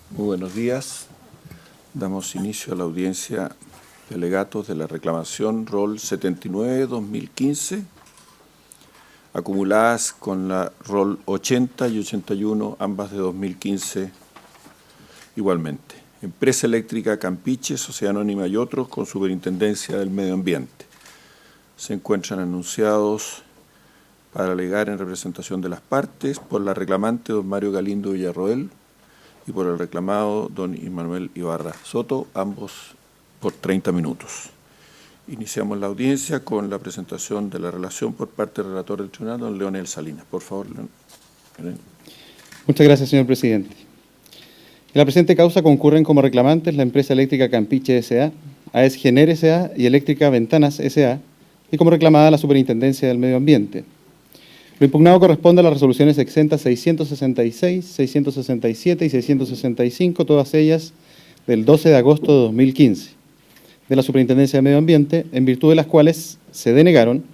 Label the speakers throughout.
Speaker 1: Muy buenos días. Damos inicio a la audiencia de alegatos de la reclamación rol 79-2015, acumuladas con la rol 80 y 81, ambas de 2015 igualmente. Empresa Eléctrica Campiche, Sociedad Anónima y otros, con Superintendencia del Medio Ambiente. Se encuentran anunciados para alegar en representación de las partes por la reclamante don Mario Galindo Villarroel y por el reclamado don Immanuel Ibarra Soto, ambos por 30 minutos. Iniciamos la audiencia con la presentación de la relación por parte del relator del tribunal, don Leonel Salinas. Por favor, Leonel.
Speaker 2: Muchas gracias, señor presidente. En la presente causa concurren como reclamantes la empresa eléctrica Campiche S.A., AES Gener S.A. y Eléctrica Ventanas S.A., y como reclamada la Superintendencia del Medio Ambiente. Lo impugnado corresponde a las resoluciones exentas 666, 667 y 665, todas ellas del 12 de agosto de 2015, de la Superintendencia de Medio Ambiente, en virtud de las cuales se denegaron,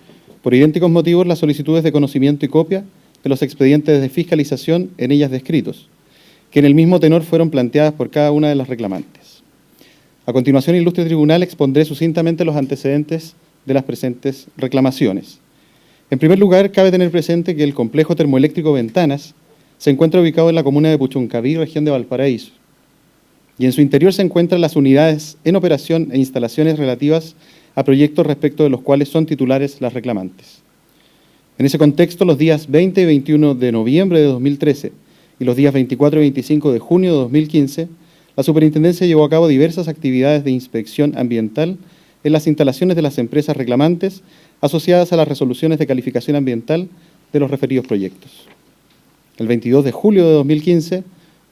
Speaker 2: por idénticos motivos, las solicitudes de conocimiento y copia de los expedientes de fiscalización en ellas descritos, que en el mismo tenor fueron planteadas por cada una de las reclamantes. A continuación, ilustre tribunal, expondré sucintamente los antecedentes de las presentes reclamaciones. En primer lugar, cabe tener presente que el complejo termoeléctrico Ventanas se encuentra ubicado en la comuna de Puchuncaví, región de Valparaíso, y en su interior se encuentran las unidades en operación e instalaciones relativas a proyectos respecto de los cuales son titulares las reclamantes. En ese contexto, los días 20 y 21 de noviembre de 2013 y los días 24 y 25 de junio de 2015, la Superintendencia llevó a cabo diversas actividades de inspección ambiental en las instalaciones de las empresas reclamantes asociadas a las resoluciones de calificación ambiental de los referidos proyectos. El 22 de julio de 2015,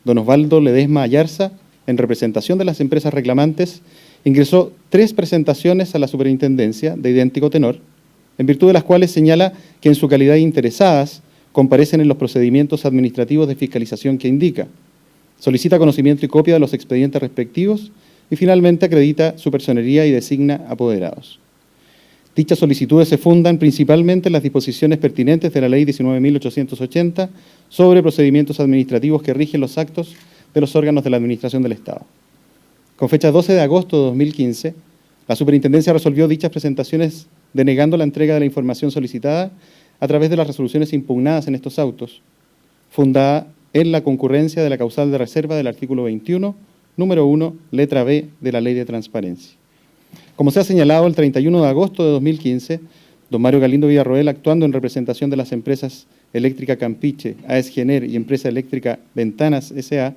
Speaker 2: don Osvaldo Ledesma Ayarza, en representación de las empresas reclamantes, ingresó 3 presentaciones a la Superintendencia de idéntico tenor, en virtud de las cuales señala que en su calidad de interesadas comparecen en los procedimientos administrativos de fiscalización que indica, solicita conocimiento y copia de los expedientes respectivos y finalmente acredita su personería y designa apoderados. Dichas solicitudes se fundan principalmente en las disposiciones pertinentes de la Ley 19.880 sobre procedimientos administrativos que rigen los actos de los órganos de la Administración del Estado. Con fecha 12 de agosto de 2015, la Superintendencia resolvió dichas presentaciones denegando la entrega de la información solicitada a través de las resoluciones impugnadas en estos autos, fundada en la concurrencia de la causal de reserva del artículo 21, número 1, letra B de la Ley de Transparencia. Como se ha señalado, el 31 de agosto de 2015, don Mario Galindo Villarroel, actuando en representación de las empresas Eléctrica Campiche, AES Gener y Empresa Eléctrica Ventanas S.A.,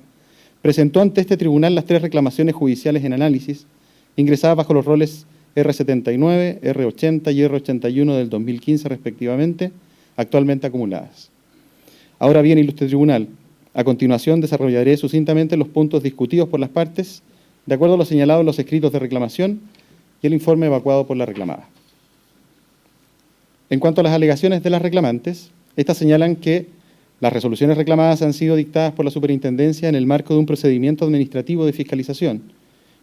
Speaker 2: presentó ante este tribunal las 3 reclamaciones judiciales en análisis, ingresadas bajo los roles R79, R80 y R81 del 2015 respectivamente, actualmente acumuladas. Ahora bien, ilustre tribunal, a continuación desarrollaré sucintamente los puntos discutidos por las partes, de acuerdo a lo señalado en los escritos de reclamación y el informe evacuado por la reclamada. En cuanto a las alegaciones de las reclamantes, estas señalan que las resoluciones reclamadas han sido dictadas por la Superintendencia en el marco de un procedimiento administrativo de fiscalización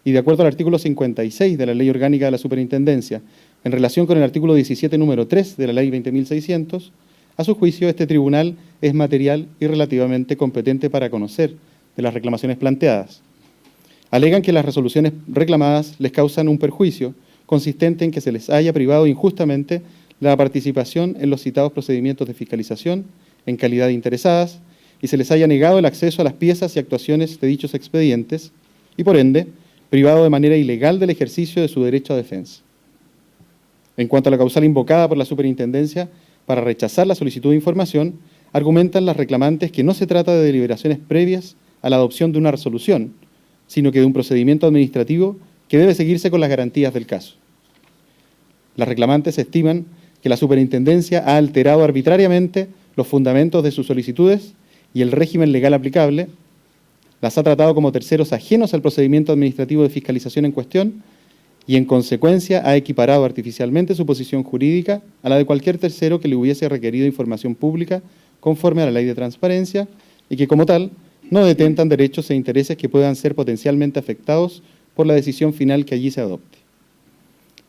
Speaker 2: y de acuerdo al artículo 56 de la Ley Orgánica de la Superintendencia, en relación con el artículo 17, número 3 de la Ley 20.600, a su juicio este tribunal es material y relativamente competente para conocer de las reclamaciones planteadas. Alegan que las resoluciones reclamadas les causan un perjuicio consistente en que se les haya privado injustamente la participación en los citados procedimientos de fiscalización en calidad de interesadas y se les haya negado el acceso a las piezas y actuaciones de dichos expedientes y, por ende, privado de manera ilegal del ejercicio de su derecho a defensa. En cuanto a la causal invocada por la Superintendencia para rechazar la solicitud de información, argumentan las reclamantes que no se trata de deliberaciones previas a la adopción de una resolución, sino que de un procedimiento administrativo que debe seguirse con las garantías del caso. Las reclamantes estiman que la Superintendencia ha alterado arbitrariamente los fundamentos de sus solicitudes y el régimen legal aplicable, las ha tratado como terceros ajenos al procedimiento administrativo de fiscalización en cuestión y, en consecuencia, ha equiparado artificialmente su posición jurídica a la de cualquier tercero que le hubiese requerido información pública conforme a la Ley de Transparencia y que, como tal, no detentan derechos e intereses que puedan ser potencialmente afectados por la decisión final que allí se adopte.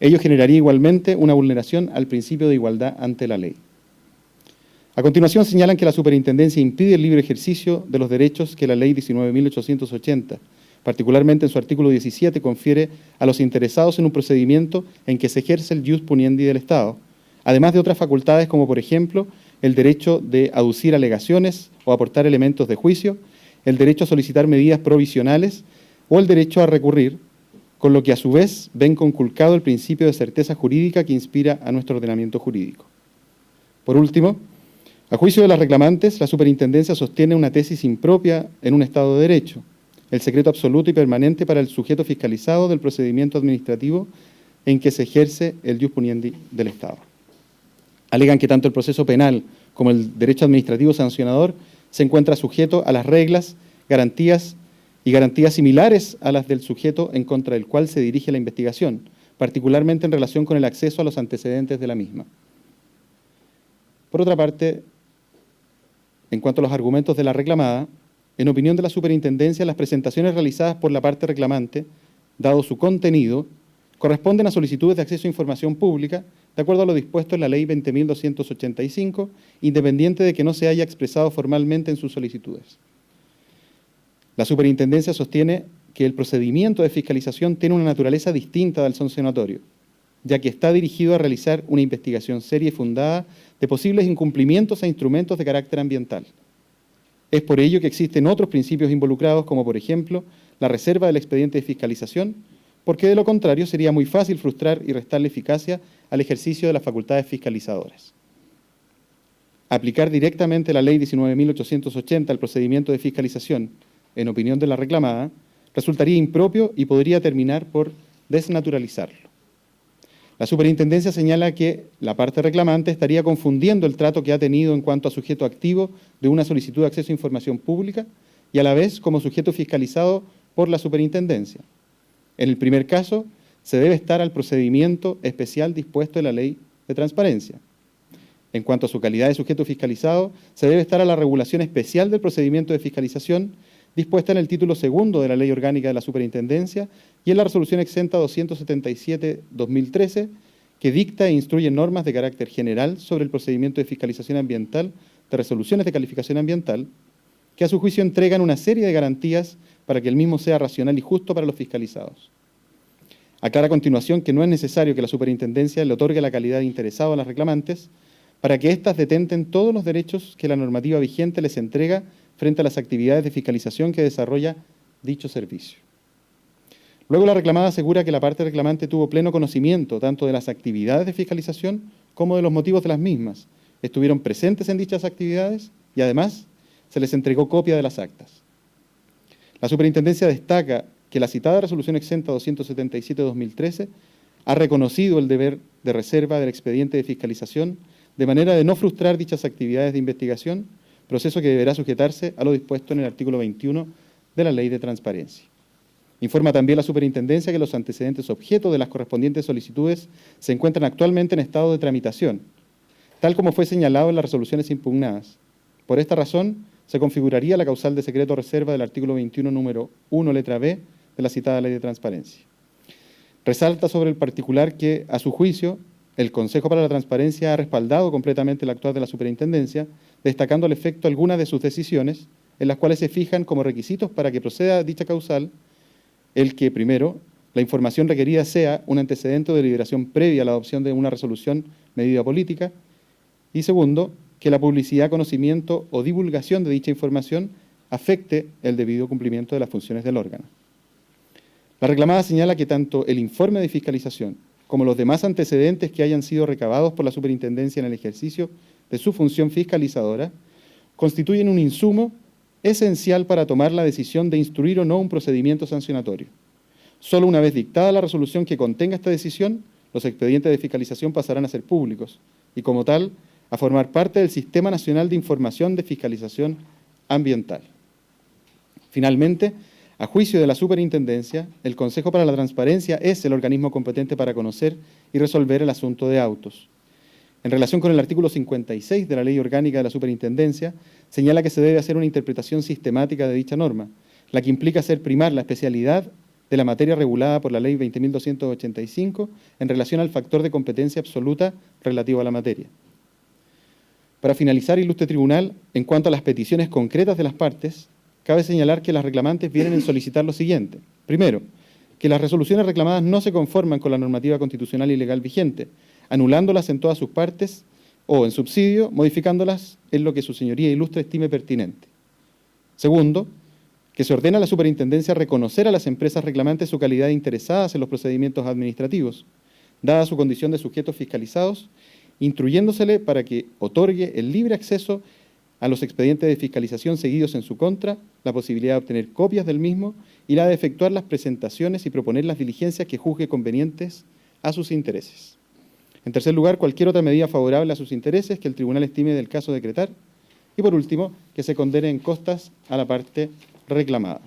Speaker 2: Ello generaría igualmente una vulneración al principio de igualdad ante la ley. A continuación señalan que la Superintendencia impide el libre ejercicio de los derechos que la Ley 19.880, particularmente en su artículo 17, confiere a los interesados en un procedimiento en que se ejerce el ius puniendi del Estado, además de otras facultades como, por ejemplo, el derecho de aducir alegaciones o aportar elementos de juicio, el derecho a solicitar medidas provisionales o el derecho a recurrir, con lo que a su vez ven conculcado el principio de certeza jurídica que inspira a nuestro ordenamiento jurídico. Por último, a juicio de las reclamantes, la Superintendencia sostiene una tesis impropia en un Estado de Derecho, el secreto absoluto y permanente para el sujeto fiscalizado del procedimiento administrativo en que se ejerce el ius puniendi del Estado. Alegan que tanto el proceso penal como el derecho administrativo sancionador se encuentra sujeto a las reglas, garantías similares a las del sujeto en contra del cual se dirige la investigación, particularmente en relación con el acceso a los antecedentes de la misma. Por otra parte, en cuanto a los argumentos de la reclamada, en opinión de la Superintendencia, las presentaciones realizadas por la parte reclamante, dado su contenido, corresponden a solicitudes de acceso a información pública, de acuerdo a lo dispuesto en la Ley 20.285, independiente de que no se haya expresado formalmente en sus solicitudes. La Superintendencia sostiene que el procedimiento de fiscalización tiene una naturaleza distinta del sancionatorio, ya que está dirigido a realizar una investigación seria y fundada de posibles incumplimientos a instrumentos de carácter ambiental. Es por ello que existen otros principios involucrados, como por ejemplo la reserva del expediente de fiscalización, porque de lo contrario sería muy fácil frustrar y restarle eficacia al ejercicio de las facultades fiscalizadoras. Aplicar directamente la Ley 19.880 al procedimiento de fiscalización, en opinión de la reclamada, resultaría impropio y podría terminar por desnaturalizarlo. La Superintendencia señala que la parte reclamante estaría confundiendo el trato que ha tenido en cuanto a sujeto activo de una solicitud de acceso a información pública y a la vez como sujeto fiscalizado por la Superintendencia. En el primer caso, se debe estar al procedimiento especial dispuesto en la Ley de Transparencia. En cuanto a su calidad de sujeto fiscalizado, se debe estar a la regulación especial del procedimiento de fiscalización dispuesta en el título segundo de la Ley Orgánica de la Superintendencia y en la Resolución Exenta 277/2013, que dicta e instruye normas de carácter general sobre el procedimiento de fiscalización ambiental de resoluciones de calificación ambiental, que a su juicio entregan una serie de garantías para que el mismo sea racional y justo para los fiscalizados. Aclara a continuación que no es necesario que la Superintendencia le otorgue la calidad de interesado a las reclamantes para que éstas detenten todos los derechos que la normativa vigente les entrega frente a las actividades de fiscalización que desarrolla dicho servicio. Luego la reclamada asegura que la parte reclamante tuvo pleno conocimiento tanto de las actividades de fiscalización como de los motivos de las mismas, estuvieron presentes en dichas actividades y además se les entregó copia de las actas. La Superintendencia destaca que la citada Resolución Exenta 277/2013 ha reconocido el deber de reserva del expediente de fiscalización de manera de no frustrar dichas actividades de investigación, proceso que deberá sujetarse a lo dispuesto en el artículo 21 de la Ley de Transparencia. Informa también la Superintendencia que los antecedentes objeto de las correspondientes solicitudes se encuentran actualmente en estado de tramitación, tal como fue señalado en las resoluciones impugnadas. Por esta razón, se configuraría la causal de secreto reserva del artículo 21, número 1, letra B, de la citada Ley de Transparencia. Resalta sobre el particular que, a su juicio, el Consejo para la Transparencia ha respaldado completamente el actuar de la Superintendencia, destacando al efecto algunas de sus decisiones, en las cuales se fijan como requisitos para que proceda dicha causal, el que, primero, la información requerida sea un antecedente o deliberación previa a la adopción de una resolución medida política, y segundo, que la publicidad, conocimiento o divulgación de dicha información afecte el debido cumplimiento de las funciones del órgano. La reclamada señala que tanto el informe de fiscalización como los demás antecedentes que hayan sido recabados por la Superintendencia en el ejercicio de su función fiscalizadora constituyen un insumo esencial para tomar la decisión de instruir o no un procedimiento sancionatorio. Solo una vez dictada la resolución que contenga esta decisión, los expedientes de fiscalización pasarán a ser públicos y, como tal, a formar parte del Sistema Nacional de Información de Fiscalización Ambiental. Finalmente, a juicio de la Superintendencia, el Consejo para la Transparencia es el organismo competente para conocer y resolver el asunto de autos. En relación con el artículo 56 de la Ley Orgánica de la Superintendencia, señala que se debe hacer una interpretación sistemática de dicha norma, la que implica hacer primar la especialidad de la materia regulada por la Ley 20.285 en relación al factor de competencia absoluta relativo a la materia. Para finalizar, ilustre tribunal, en cuanto a las peticiones concretas de las partes, cabe señalar que las reclamantes vienen en solicitar lo siguiente. Primero, que las resoluciones reclamadas no se conforman con la normativa constitucional y legal vigente, anulándolas en todas sus partes o, en subsidio, modificándolas en lo que su señoría ilustre estime pertinente. Segundo, que se ordena a la Superintendencia reconocer a las empresas reclamantes su calidad de interesadas en los procedimientos administrativos, dada su condición de sujetos fiscalizados, instruyéndosele para que otorgue el libre acceso a los expedientes de fiscalización seguidos en su contra, la posibilidad de obtener copias del mismo y la de efectuar las presentaciones y proponer las diligencias que juzgue convenientes a sus intereses. En tercer lugar, cualquier otra medida favorable a sus intereses que el tribunal estime del caso decretar. Y por último, que se condene en costas a la parte reclamada.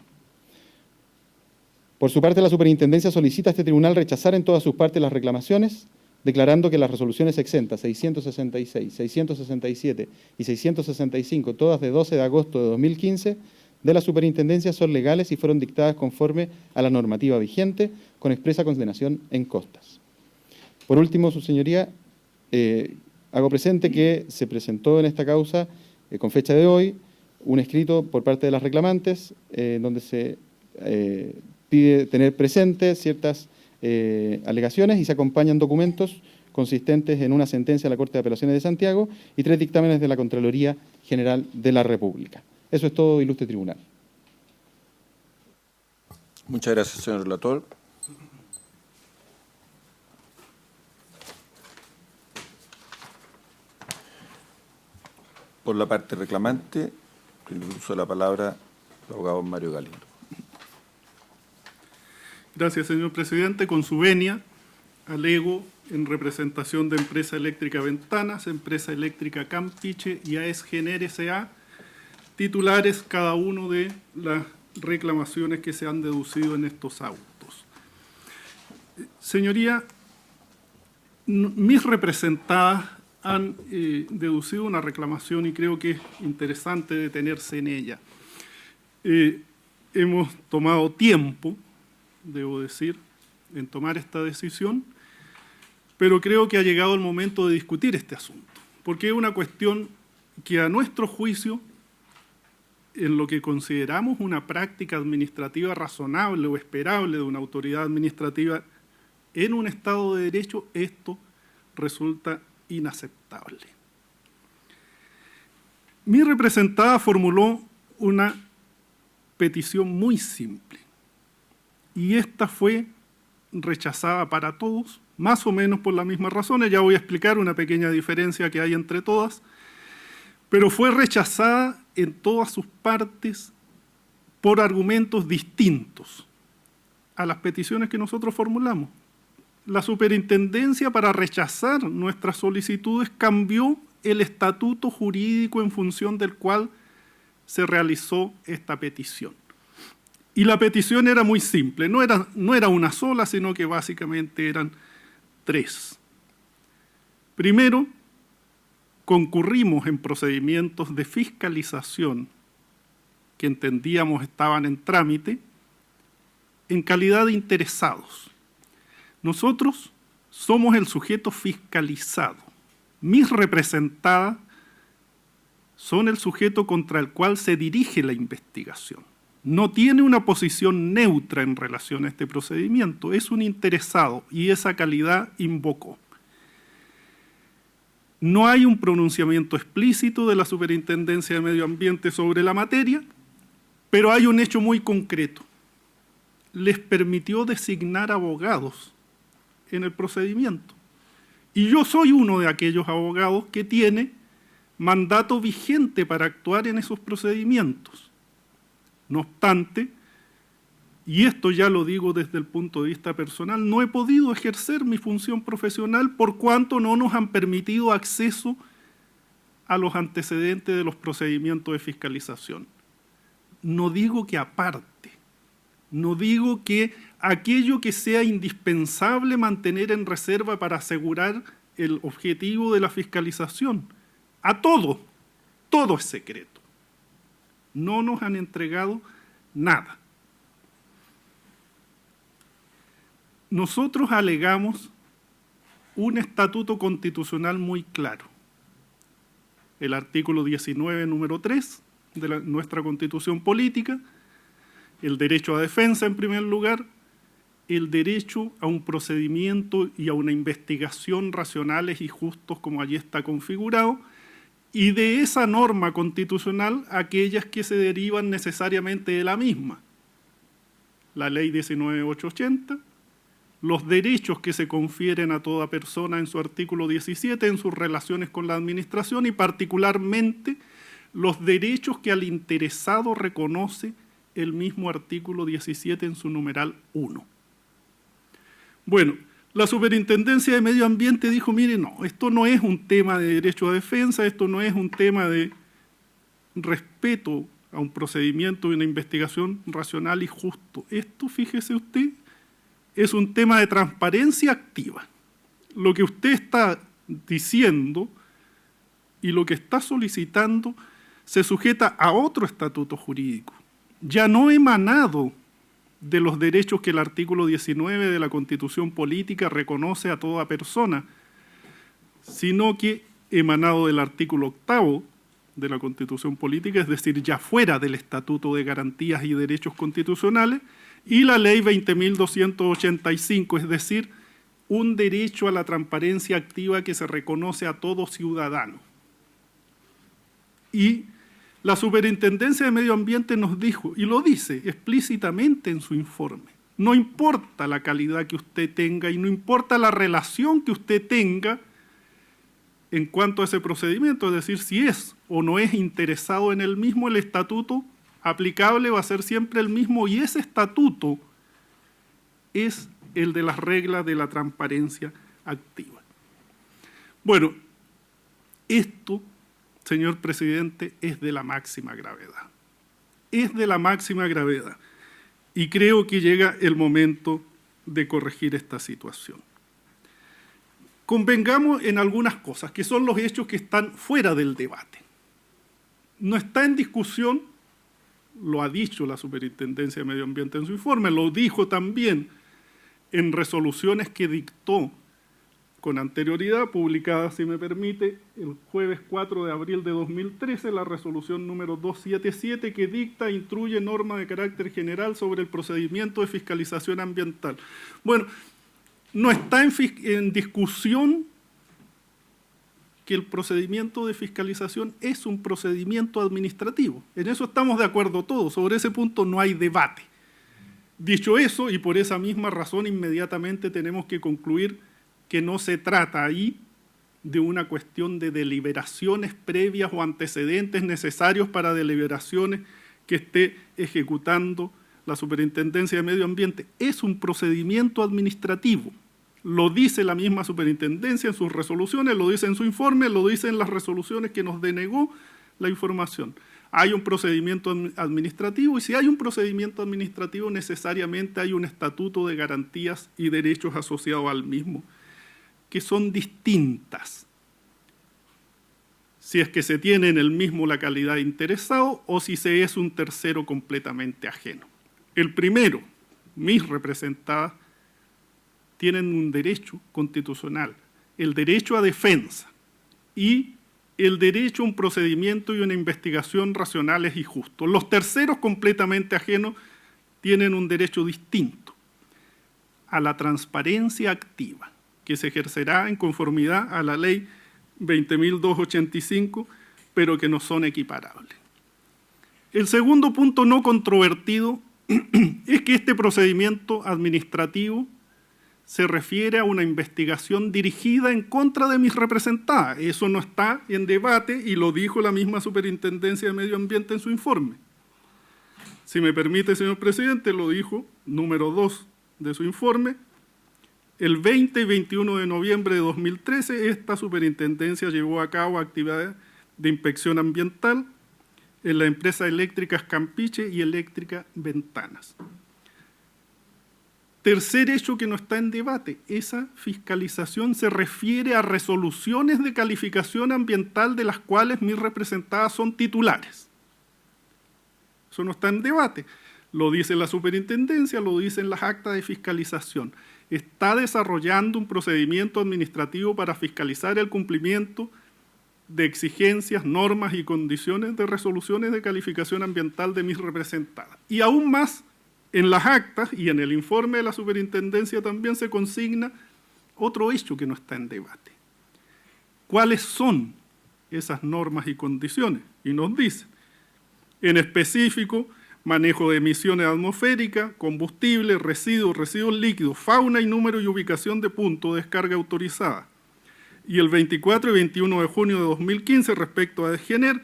Speaker 2: Por su parte, la Superintendencia solicita a este tribunal rechazar en todas sus partes las reclamaciones, declarando que las resoluciones exentas 666, 667 y 665, todas de 12 de agosto de 2015, de la Superintendencia son legales y fueron dictadas conforme a la normativa vigente, con expresa condenación en costas. Por último, su señoría, hago presente que se presentó en esta causa, con fecha de hoy, un escrito por parte de las reclamantes, donde se pide tener presentes ciertas alegaciones y se acompañan documentos consistentes en una sentencia de la Corte de Apelaciones de Santiago y 3 dictámenes de la Contraloría General de la República. Eso es todo, ilustre tribunal.
Speaker 1: Muchas gracias, señor relator. Por la parte reclamante, el uso de la palabra, el abogado Mario Galindo.
Speaker 3: Gracias, señor presidente. Con su venia, alego en representación de Empresa Eléctrica Ventanas, Empresa Eléctrica Campiche y AES Gener S.A., titulares cada uno de las reclamaciones que se han deducido en estos autos. Señoría, mis representadas han deducido una reclamación y creo que es interesante detenerse en ella. Hemos tomado tiempo, debo decir, en tomar esta decisión, pero creo que ha llegado el momento de discutir este asunto, porque es una cuestión que a nuestro juicio, en lo que consideramos una práctica administrativa razonable o esperable de una autoridad administrativa en un Estado de Derecho, esto resulta inaceptable. Mi representada formuló una petición muy simple y esta fue rechazada para todos, más o menos por las mismas razones. Ya voy a explicar una pequeña diferencia que hay entre todas, pero fue rechazada en todas sus partes por argumentos distintos a las peticiones que nosotros formulamos. La Superintendencia, para rechazar nuestras solicitudes, cambió el estatuto jurídico en función del cual se realizó esta petición. Y la petición era muy simple, no era una sola, sino que básicamente eran 3. Primero, concurrimos en procedimientos de fiscalización que entendíamos estaban en trámite en calidad de interesados. Nosotros somos el sujeto fiscalizado. Mis representadas son el sujeto contra el cual se dirige la investigación. No tiene una posición neutra en relación a este procedimiento, es un interesado y esa calidad invocó. No hay un pronunciamiento explícito de la Superintendencia de Medio Ambiente sobre la materia, pero hay un hecho muy concreto. Les permitió designar abogados en el procedimiento. Y yo soy uno de aquellos abogados que tiene mandato vigente para actuar en esos procedimientos. No obstante, y esto ya lo digo desde el punto de vista personal, no he podido ejercer mi función profesional por cuanto no nos han permitido acceso a los antecedentes de los procedimientos de fiscalización. no digo que aparte, no digo que aquello que sea indispensable mantener en reserva para asegurar el objetivo de la fiscalización. A todo es secreto. No nos han entregado nada. Nosotros alegamos un estatuto constitucional muy claro. El artículo 19, número 3 de nuestra Constitución Política, el derecho a defensa en primer lugar, el derecho a un procedimiento y a una investigación racionales y justos como allí está configurado, y de esa norma constitucional aquellas que se derivan necesariamente de la misma. La Ley 19.880, los derechos que se confieren a toda persona en su artículo 17 en sus relaciones con la administración y particularmente los derechos que al interesado reconoce el mismo artículo 17 en su numeral 1. Bueno, la Superintendencia de Medio Ambiente dijo, mire, no, esto no es un tema de derecho a defensa, esto no es un tema de respeto a un procedimiento y una investigación racional y justo. Esto, fíjese usted, es un tema de transparencia activa. Lo que usted está diciendo y lo que está solicitando se sujeta a otro estatuto jurídico, ya no emanado de los derechos que el artículo 19 de la Constitución Política reconoce a toda persona, sino que emanado del artículo 8 de la Constitución Política, es decir, ya fuera del Estatuto de Garantías y Derechos Constitucionales, y la Ley 20.285, es decir, un derecho a la transparencia activa que se reconoce a todo ciudadano. Y la Superintendencia de Medio Ambiente nos dijo, y lo dice explícitamente en su informe, no importa la calidad que usted tenga y no importa la relación que usted tenga en cuanto a ese procedimiento, es decir, si es o no es interesado en el mismo, el estatuto aplicable va a ser siempre el mismo y ese estatuto es el de las reglas de la transparencia activa. Bueno, esto, señor presidente, es de la máxima gravedad. Es de la máxima gravedad. Y creo que llega el momento de corregir esta situación. Convengamos en algunas cosas, que son los hechos que están fuera del debate. No está en discusión, lo ha dicho la Superintendencia de Medio Ambiente en su informe, lo dijo también en resoluciones que dictó con anterioridad, publicada, si me permite, el jueves 4 de abril de 2013, la resolución número 277, que dicta e instruye normas de carácter general sobre el procedimiento de fiscalización ambiental. Bueno, no está en discusión que el procedimiento de fiscalización es un procedimiento administrativo. En eso estamos de acuerdo todos, sobre ese punto no hay debate. Dicho eso, y por esa misma razón inmediatamente tenemos que concluir que no se trata ahí de una cuestión de deliberaciones previas o antecedentes necesarios para deliberaciones que esté ejecutando la Superintendencia de Medio Ambiente. Es un procedimiento administrativo. Lo dice la misma Superintendencia en sus resoluciones, lo dice en su informe, lo dice en las resoluciones que nos denegó la información. Hay un procedimiento administrativo y si hay un procedimiento administrativo necesariamente hay un estatuto de garantías y derechos asociados al mismo, que son distintas, si es que se tiene en el mismo la calidad de interesado o si se es un tercero completamente ajeno. El primero, mis representadas, tienen un derecho constitucional, el derecho a defensa y el derecho a un procedimiento y una investigación racionales y justos. Los terceros completamente ajenos tienen un derecho distinto a la transparencia activa, que se ejercerá en conformidad a la Ley 20.285, pero que no son equiparables. El segundo punto no controvertido es que este procedimiento administrativo se refiere a una investigación dirigida en contra de mis representadas. Eso no está en debate y lo dijo la misma Superintendencia de Medio Ambiente en su informe. Si me permite, señor presidente, lo dijo, número 2 de su informe. El 20 y 21 de noviembre de 2013, esta superintendencia llevó a cabo actividades de inspección ambiental en las empresas eléctricas Campiche y Eléctrica Ventanas. Tercer hecho que no está en debate, esa fiscalización se refiere a resoluciones de calificación ambiental de las cuales mis representadas son titulares. Eso no está en debate. Lo dice la superintendencia, lo dicen las actas de fiscalización. Está desarrollando un procedimiento administrativo para fiscalizar el cumplimiento de exigencias, normas y condiciones de resoluciones de calificación ambiental de mis representadas. Y aún más, en las actas y en el informe de la superintendencia también se consigna otro hecho que no está en debate. ¿Cuáles son esas normas y condiciones? Y nos dicen, en específico, manejo de emisiones atmosféricas, combustible, residuos líquidos, fauna y número y ubicación de punto de descarga autorizada. Y el 24 y 21 de junio de 2015, respecto a DESGENER,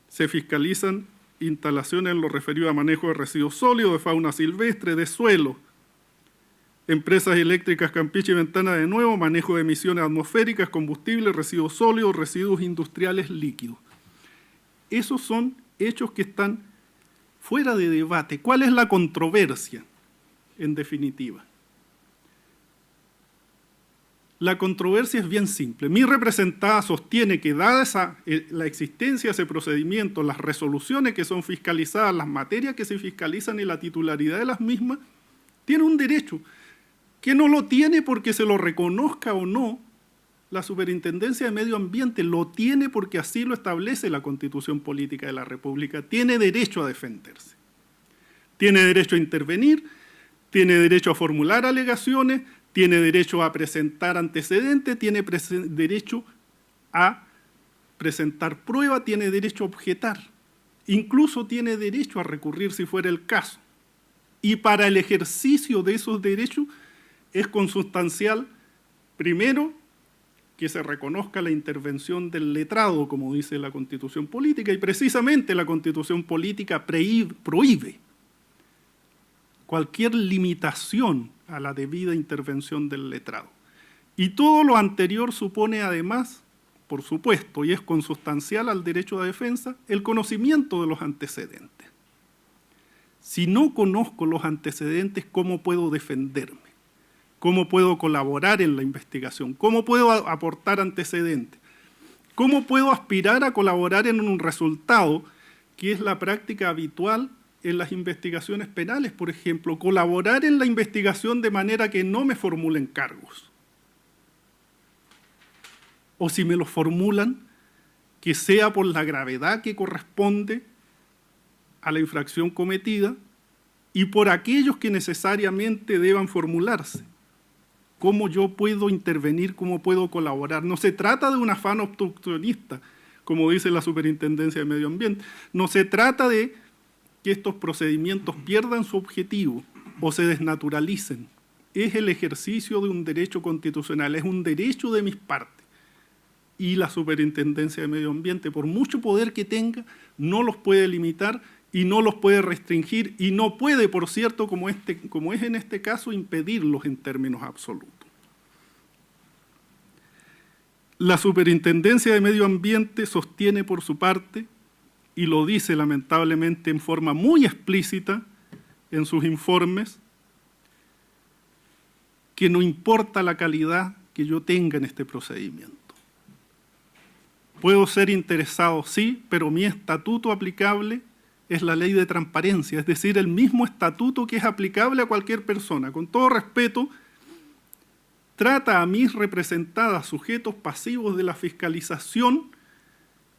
Speaker 3: se fiscalizan instalaciones en lo referido a manejo de residuos sólidos, de fauna silvestre, de suelo. Empresas eléctricas Campiche y Ventanas de nuevo, manejo de emisiones atmosféricas, combustible, residuos sólidos, residuos industriales líquidos. Esos son hechos que están fuera de debate. ¿Cuál es la controversia, en definitiva? La controversia es bien simple. Mi representada sostiene que dada la existencia de ese procedimiento, las resoluciones que son fiscalizadas, las materias que se fiscalizan y la titularidad de las mismas, tiene un derecho que no lo tiene porque se lo reconozca o no la Superintendencia de Medio Ambiente, lo tiene porque así lo establece la Constitución Política de la República. Tiene derecho a defenderse, tiene derecho a intervenir, tiene derecho a formular alegaciones, tiene derecho a presentar antecedentes, tiene derecho a presentar prueba, tiene derecho a objetar, incluso tiene derecho a recurrir si fuera el caso. Y para el ejercicio de esos derechos es consustancial, primero, que se reconozca la intervención del letrado, como dice la Constitución Política, y precisamente la Constitución Política prohíbe cualquier limitación a la debida intervención del letrado. Y todo lo anterior supone además, por supuesto, y es consustancial al derecho de defensa, el conocimiento de los antecedentes. Si no conozco los antecedentes, ¿cómo puedo defenderme? ¿Cómo puedo colaborar en la investigación? ¿Cómo puedo aportar antecedentes? ¿Cómo puedo aspirar a colaborar en un resultado que es la práctica habitual en las investigaciones penales, por ejemplo? Colaborar en la investigación de manera que no me formulen cargos. O si me los formulan, que sea por la gravedad que corresponde a la infracción cometida y por aquellos que necesariamente deban formularse. ¿Cómo yo puedo intervenir? ¿Cómo puedo colaborar? No se trata de un afán obstruccionista, como dice la Superintendencia de Medio Ambiente. No se trata de que estos procedimientos pierdan su objetivo o se desnaturalicen. Es el ejercicio de un derecho constitucional, es un derecho de mis partes. Y la Superintendencia de Medio Ambiente, por mucho poder que tenga, no los puede limitar y no los puede restringir y no puede, por cierto, como es en este caso, impedirlos en términos absolutos. La Superintendencia de Medio Ambiente sostiene por su parte, y lo dice lamentablemente en forma muy explícita en sus informes, que no importa la calidad que yo tenga en este procedimiento. Puedo ser interesado, sí, pero mi estatuto aplicable es la ley de transparencia, es decir, el mismo estatuto que es aplicable a cualquier persona. Con todo respeto, trata a mis representadas, sujetos pasivos de la fiscalización,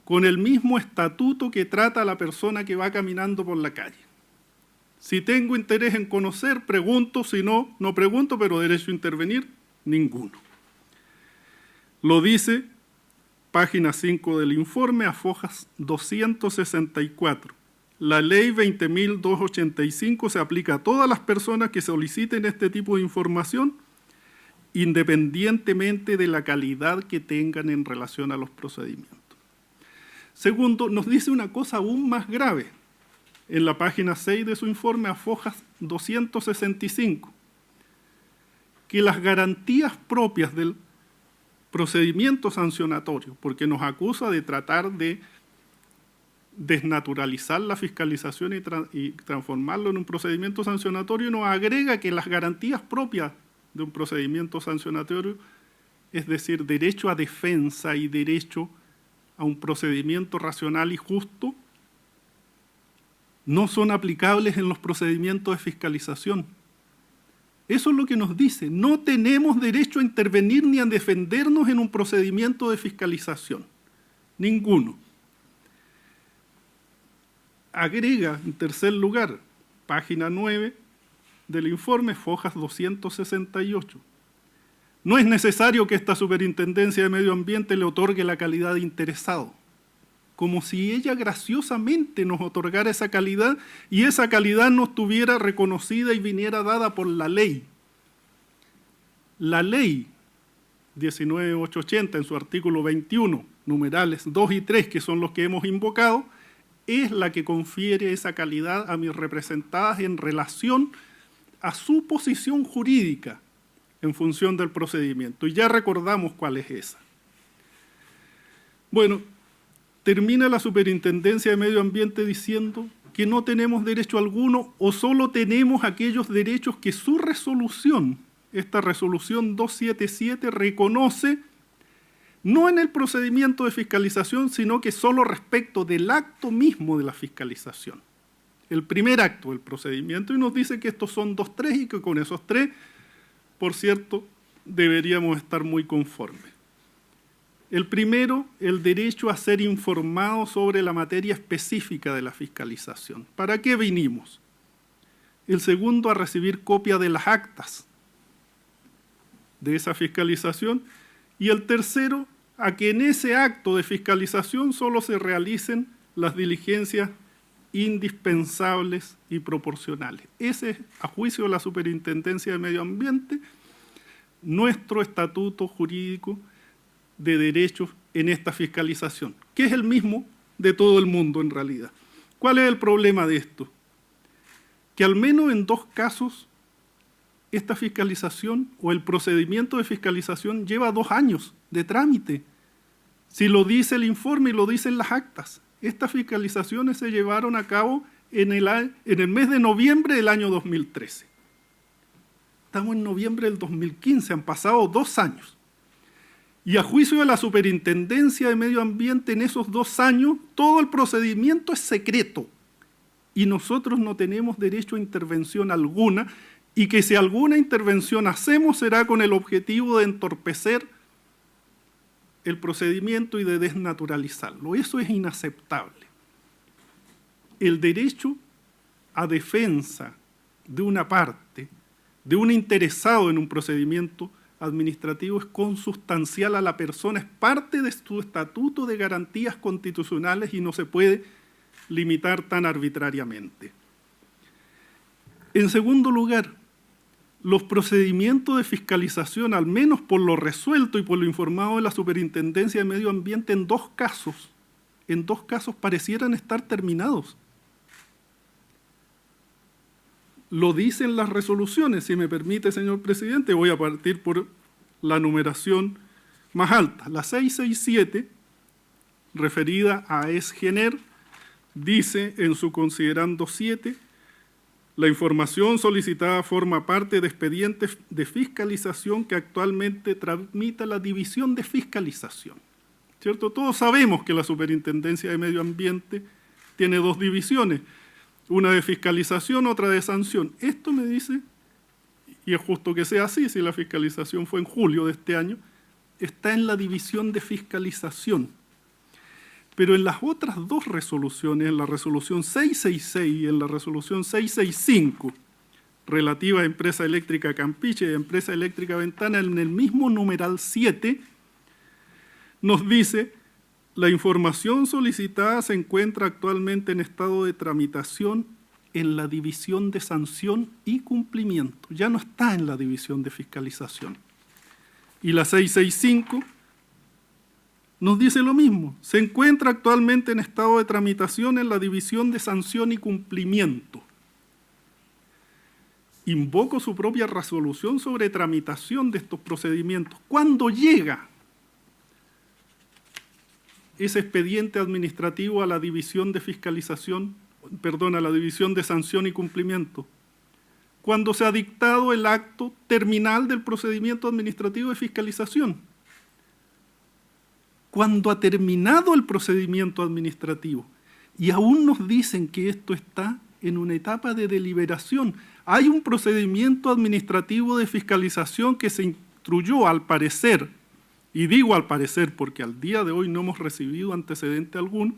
Speaker 3: con el mismo estatuto que trata a la persona que va caminando por la calle. Si tengo interés en conocer, pregunto, si no, no pregunto, pero derecho a intervenir, ninguno. Lo dice página 5 del informe, a fojas 264. La ley 20.285 se aplica a todas las personas que soliciten este tipo de información, independientemente de la calidad que tengan en relación a los procedimientos. Segundo, nos dice una cosa aún más grave en la página 6 de su informe, a fojas 265, que las garantías propias del procedimiento sancionatorio, porque nos acusa de tratar de desnaturalizar la fiscalización y transformarlo en un procedimiento sancionatorio, nos agrega que las garantías propias de un procedimiento sancionatorio, es decir, derecho a defensa y derecho a un procedimiento racional y justo, no son aplicables en los procedimientos de fiscalización. Eso es lo que nos dice. No tenemos derecho a intervenir ni a defendernos en un procedimiento de fiscalización. Ninguno. Agrega, en tercer lugar, página 9 del informe, fojas 268. No es necesario que esta Superintendencia de Medio Ambiente le otorgue la calidad de interesado, como si ella graciosamente nos otorgara esa calidad y esa calidad no estuviera reconocida y viniera dada por la ley. La ley 19.880 en su artículo 21, numerales 2 y 3, que son los que hemos invocado, es la que confiere esa calidad a mis representadas en relación a su posición jurídica en función del procedimiento. Y ya recordamos cuál es esa. Bueno, termina la Superintendencia de Medio Ambiente diciendo que no tenemos derecho alguno o solo tenemos aquellos derechos que su resolución, esta resolución 277, reconoce no en el procedimiento de fiscalización, sino que solo respecto del acto mismo de la fiscalización. El primer acto del procedimiento, y nos dice que estos son 2-3 y que con esos 3, por cierto, deberíamos estar muy conformes. El primero, el derecho a ser informado sobre la materia específica de la fiscalización. ¿Para qué vinimos? El segundo, a recibir copia de las actas de esa fiscalización. Y el tercero, a que en ese acto de fiscalización solo se realicen las diligencias indispensables y proporcionales. Ese es, a juicio de la Superintendencia de Medio Ambiente, nuestro estatuto jurídico de derechos en esta fiscalización, que es el mismo de todo el mundo en realidad. ¿Cuál es el problema de esto? Que al menos en 2 casos esta fiscalización o el procedimiento de fiscalización lleva 2 años de trámite. Si lo dice el informe y lo dicen las actas. Estas fiscalizaciones se llevaron a cabo en el mes de noviembre del año 2013. Estamos en noviembre del 2015, han pasado 2 años. Y a juicio de la Superintendencia de Medio Ambiente, en esos 2 años, todo el procedimiento es secreto. Y nosotros no tenemos derecho a intervención alguna, y que si alguna intervención hacemos será con el objetivo de entorpecer el procedimiento y de desnaturalizarlo. Eso es inaceptable. El derecho a defensa de una parte, de un interesado en un procedimiento administrativo, es consustancial a la persona, es parte de su estatuto de garantías constitucionales y no se puede limitar tan arbitrariamente. En segundo lugar, los procedimientos de fiscalización, al menos por lo resuelto y por lo informado de la Superintendencia de Medio Ambiente, en dos casos parecieran estar terminados. Lo dicen las resoluciones, si me permite, señor presidente, voy a partir por la numeración más alta. La 667, referida a ESGENER, dice en su considerando 7, la información solicitada forma parte de expedientes de fiscalización que actualmente tramita la División de Fiscalización. ¿Cierto? Todos sabemos que la Superintendencia de Medio Ambiente tiene 2 divisiones, una de fiscalización, otra de sanción. Esto me dice, y es justo que sea así, si la fiscalización fue en julio de este año, está en la División de Fiscalización. Pero en las otras 2 resoluciones, en la resolución 666 y en la resolución 665, relativa a Empresa Eléctrica Campiche y Empresa Eléctrica Ventana, en el mismo numeral 7, nos dice: la información solicitada se encuentra actualmente en estado de tramitación en la División de Sanción y Cumplimiento. Ya no está en la División de Fiscalización. Y la 665 nos dice lo mismo. Se encuentra actualmente en estado de tramitación en la División de Sanción y Cumplimiento. Invoco su propia resolución sobre tramitación de estos procedimientos. ¿Cuándo llega ese expediente administrativo a la División de Fiscalización, perdón, a la División de Sanción y Cumplimiento, cuando se ha dictado el acto terminal del procedimiento administrativo de fiscalización. Cuando ha terminado el procedimiento administrativo y aún nos dicen que esto está en una etapa de deliberación. Hay un procedimiento administrativo de fiscalización que se instruyó al parecer, y digo al parecer porque al día de hoy no hemos recibido antecedente alguno,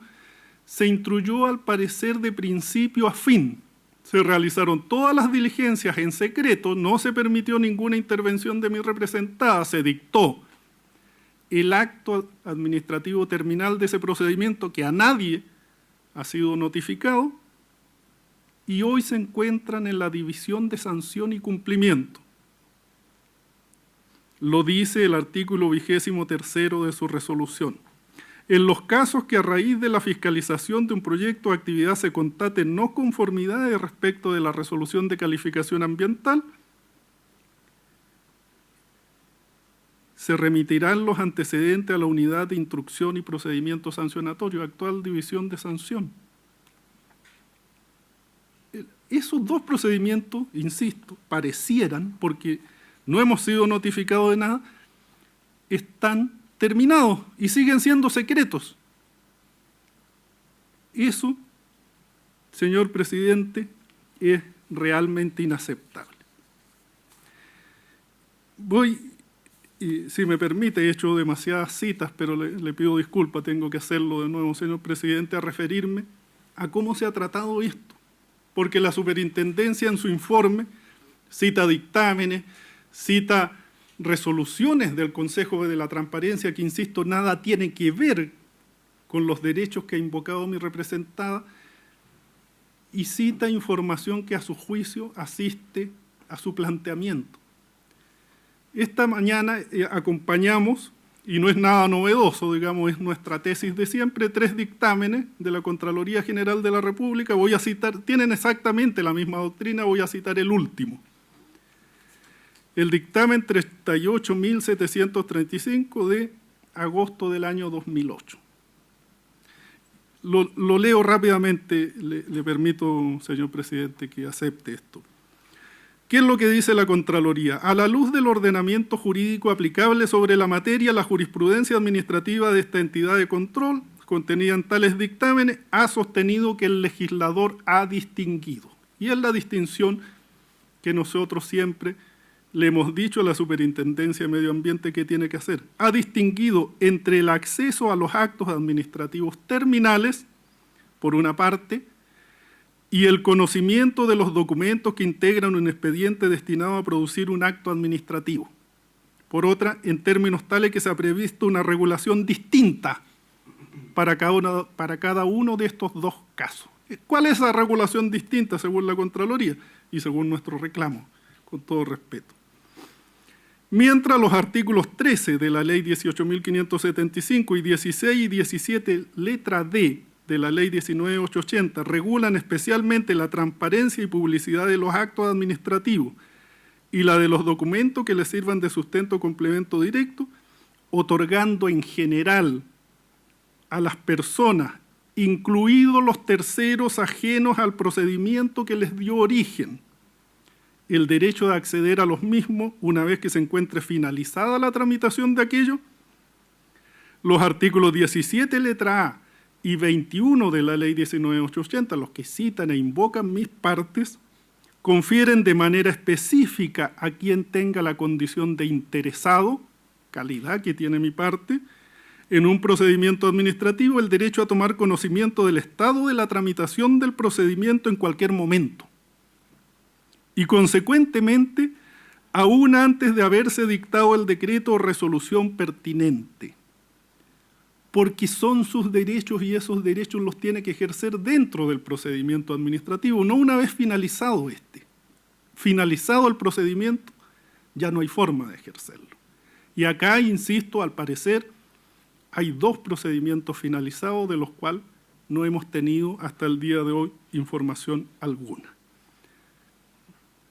Speaker 3: se instruyó al parecer de principio a fin. Se realizaron todas las diligencias en secreto, no se permitió ninguna intervención de mi representada, se dictó el acto administrativo terminal de ese procedimiento que a nadie ha sido notificado y hoy se encuentran en la División de Sanción y Cumplimiento. Lo dice el artículo 23º de su resolución. En los casos que a raíz de la fiscalización de un proyecto o actividad se constaten no conformidades respecto de la resolución de calificación ambiental, se remitirán los antecedentes a la Unidad de Instrucción y Procedimiento Sancionatorio, actual División de Sanción. Esos dos procedimientos, insisto, parecieran, porque no hemos sido notificados de nada, están terminados y siguen siendo secretos. Eso, señor presidente, es realmente inaceptable. Si me permite, he hecho demasiadas citas, pero le pido disculpas, tengo que hacerlo de nuevo, señor presidente, a referirme a cómo se ha tratado esto. Porque la superintendencia en su informe cita dictámenes, cita resoluciones del Consejo de la Transparencia que, insisto, nada tiene que ver con los derechos que ha invocado mi representada, y cita información que a su juicio asiste a su planteamiento. Esta mañana acompañamos, y no es nada novedoso, digamos, es nuestra tesis de siempre, 3 dictámenes de la Contraloría General de la República. Voy a citar, tienen exactamente la misma doctrina, voy a citar el último. El dictamen 38.735 de agosto del año 2008. Lo leo rápidamente, le permito, señor presidente, que acepte esto. ¿Qué es lo que dice la Contraloría? A la luz del ordenamiento jurídico aplicable sobre la materia, la jurisprudencia administrativa de esta entidad de control, contenida en tales dictámenes, ha sostenido que el legislador ha distinguido. Y es la distinción que nosotros siempre le hemos dicho a la Superintendencia de Medio Ambiente que tiene que hacer. Ha distinguido entre el acceso a los actos administrativos terminales, por una parte, y el conocimiento de los documentos que integran un expediente destinado a producir un acto administrativo. Por otra, en términos tales que se ha previsto una regulación distinta para cada uno de estos dos casos. ¿Cuál es esa regulación distinta según la Contraloría y según nuestro reclamo? Con todo respeto. Mientras los artículos 13 de la Ley 18.575 y 16 y 17, letra D, de la Ley 19.880 regulan especialmente la transparencia y publicidad de los actos administrativos y la de los documentos que les sirvan de sustento o complemento directo, otorgando en general a las personas, incluidos los terceros ajenos al procedimiento que les dio origen, el derecho de acceder a los mismos una vez que se encuentre finalizada la tramitación de aquello. Los artículos 17, letra A, y 21 de la Ley 19.880, los que citan e invocan mis partes, confieren de manera específica a quien tenga la condición de interesado, calidad que tiene mi parte, en un procedimiento administrativo el derecho a tomar conocimiento del estado de la tramitación del procedimiento en cualquier momento. Y consecuentemente, aún antes de haberse dictado el decreto o resolución pertinente, porque son sus derechos y esos derechos los tiene que ejercer dentro del procedimiento administrativo, no una vez finalizado este. Finalizado el procedimiento, ya no hay forma de ejercerlo. Y acá, insisto, al parecer, hay 2 procedimientos finalizados de los cuales no hemos tenido hasta el día de hoy información alguna.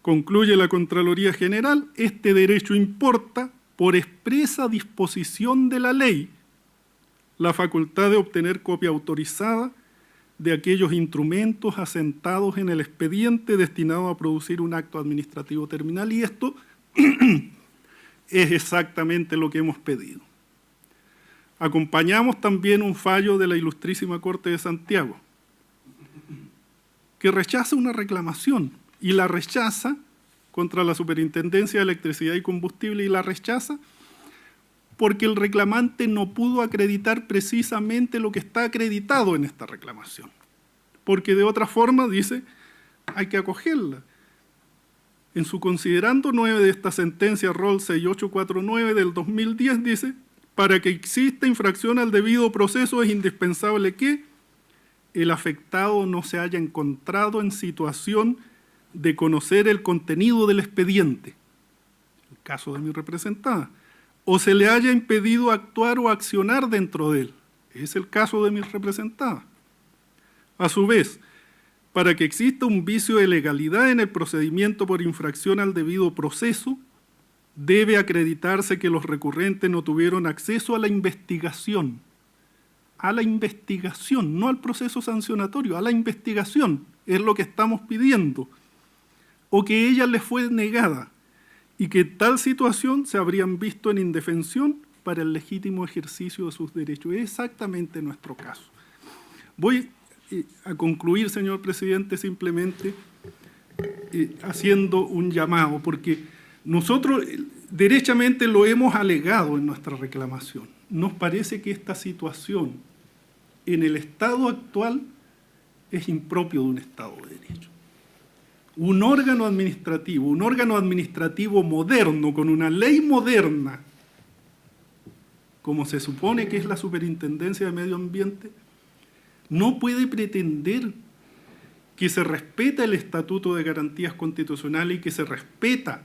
Speaker 3: Concluye la Contraloría General, este derecho importa por expresa disposición de la ley, la facultad de obtener copia autorizada de aquellos instrumentos asentados en el expediente destinado a producir un acto administrativo terminal, y esto es exactamente lo que hemos pedido. Acompañamos también un fallo de la Ilustrísima Corte de Santiago, que rechaza una reclamación, y la rechaza contra la Superintendencia de Electricidad y Combustible, y la rechaza porque el reclamante no pudo acreditar precisamente lo que está acreditado en esta reclamación. Porque de otra forma, dice, hay que acogerla. En su considerando 9 de esta sentencia ROL 6849 del 2010 dice, para que exista infracción al debido proceso es indispensable que el afectado no se haya encontrado en situación de conocer el contenido del expediente, el caso de mi representada, o se le haya impedido actuar o accionar dentro de él, es el caso de mi representada. A su vez, para que exista un vicio de legalidad en el procedimiento por infracción al debido proceso, debe acreditarse que los recurrentes no tuvieron acceso a la investigación, no al proceso sancionatorio, a la investigación, es lo que estamos pidiendo, o que ella les fue negada, y que en tal situación se habrían visto en indefensión para el legítimo ejercicio de sus derechos. Es exactamente nuestro caso. Voy a concluir, señor presidente, simplemente haciendo un llamado, porque nosotros derechamente lo hemos alegado en nuestra reclamación. Nos parece que esta situación en el Estado actual es impropio de un Estado de Derecho. Un órgano administrativo moderno, con una ley moderna, como se supone que es la Superintendencia de Medio Ambiente, no puede pretender que se respeta el Estatuto de Garantías Constitucionales y que se respeta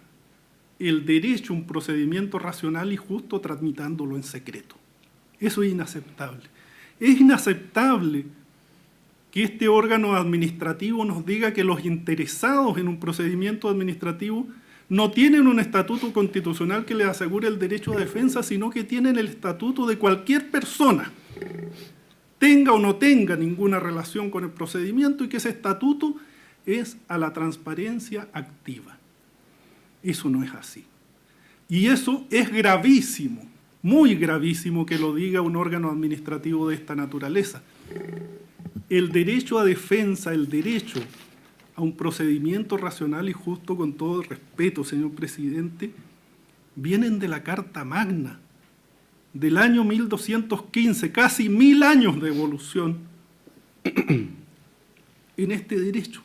Speaker 3: el derecho a un procedimiento racional y justo tramitándolo en secreto. Eso es inaceptable. Es inaceptable que este órgano administrativo nos diga que los interesados en un procedimiento administrativo no tienen un estatuto constitucional que les asegure el derecho a defensa, sino que tienen el estatuto de cualquier persona, tenga o no tenga ninguna relación con el procedimiento, y que ese estatuto es a la transparencia activa. Eso no es así. Y eso es gravísimo, muy gravísimo que lo diga un órgano administrativo de esta naturaleza. El derecho a defensa, el derecho a un procedimiento racional y justo, con todo el respeto, señor presidente, vienen de la Carta Magna, del año 1215, casi 1000 años de evolución en este derecho.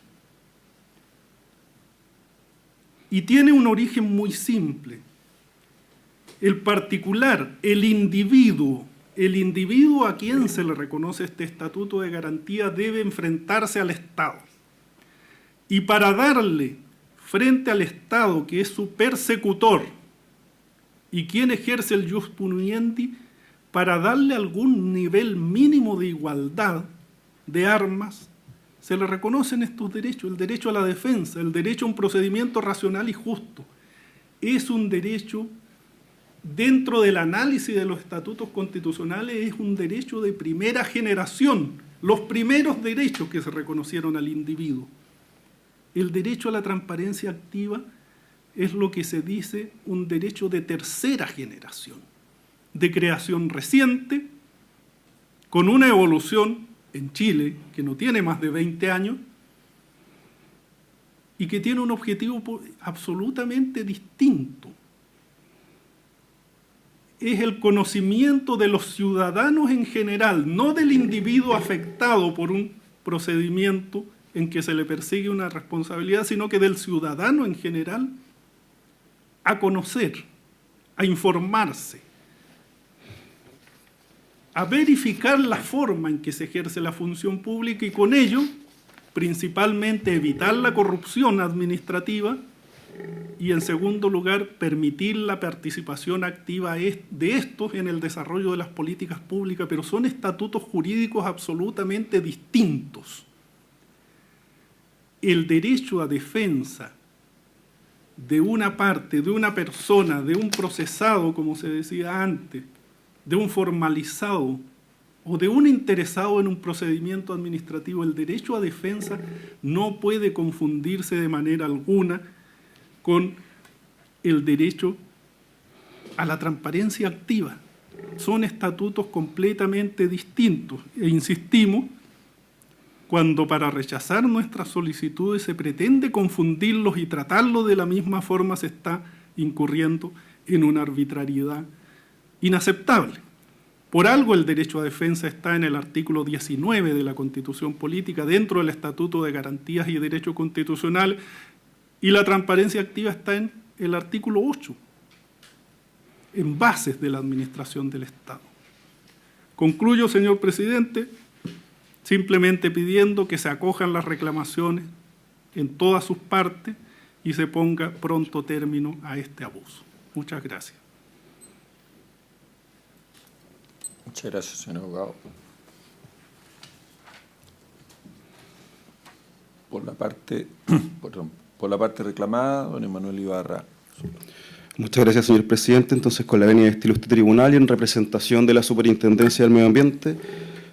Speaker 3: Y tiene un origen muy simple. El particular, el individuo a quien se le reconoce este estatuto de garantía debe enfrentarse al Estado. Y para darle frente al Estado, que es su persecutor, y quien ejerce el ius puniendi, para darle algún nivel mínimo de igualdad de armas, se le reconocen estos derechos: el derecho a la defensa, el derecho a un procedimiento racional y justo. Es un derecho, dentro del análisis de los estatutos constitucionales, es un derecho de primera generación, los primeros derechos que se reconocieron al individuo. El derecho a la transparencia activa es lo que se dice un derecho de tercera generación, de creación reciente, con una evolución en Chile que no tiene más de 20 años y que tiene un objetivo absolutamente distinto. Es el conocimiento de los ciudadanos en general, no del individuo afectado por un procedimiento en que se le persigue una responsabilidad, sino que del ciudadano en general, a conocer, a informarse, a verificar la forma en que se ejerce la función pública, y con ello, principalmente, evitar la corrupción administrativa, y en segundo lugar, permitir la participación activa de estos en el desarrollo de las políticas públicas, pero son estatutos jurídicos absolutamente distintos. El derecho a defensa de una parte, de una persona, de un procesado, como se decía antes, de un formalizado, o de un interesado en un procedimiento administrativo, el derecho a defensa no puede confundirse de manera alguna con el derecho a la transparencia activa. Son estatutos completamente distintos. E insistimos, cuando para rechazar nuestras solicitudes se pretende confundirlos y tratarlos de la misma forma, se está incurriendo en una arbitrariedad inaceptable. Por algo el derecho a defensa está en el artículo 19 de la Constitución Política, dentro del Estatuto de Garantías y Derechos Constitucionales, y la transparencia activa está en el artículo 8, en bases de la administración del Estado. Concluyo, señor presidente, simplemente pidiendo que se acojan las reclamaciones en todas sus partes y se ponga pronto término a este abuso. Muchas gracias.
Speaker 1: Muchas gracias, señor abogado. Por la parte reclamada, don Emanuel Ibarra.
Speaker 4: Muchas gracias, señor presidente. Entonces, con la venia de este ilustre tribunal y en representación de la Superintendencia del Medio Ambiente,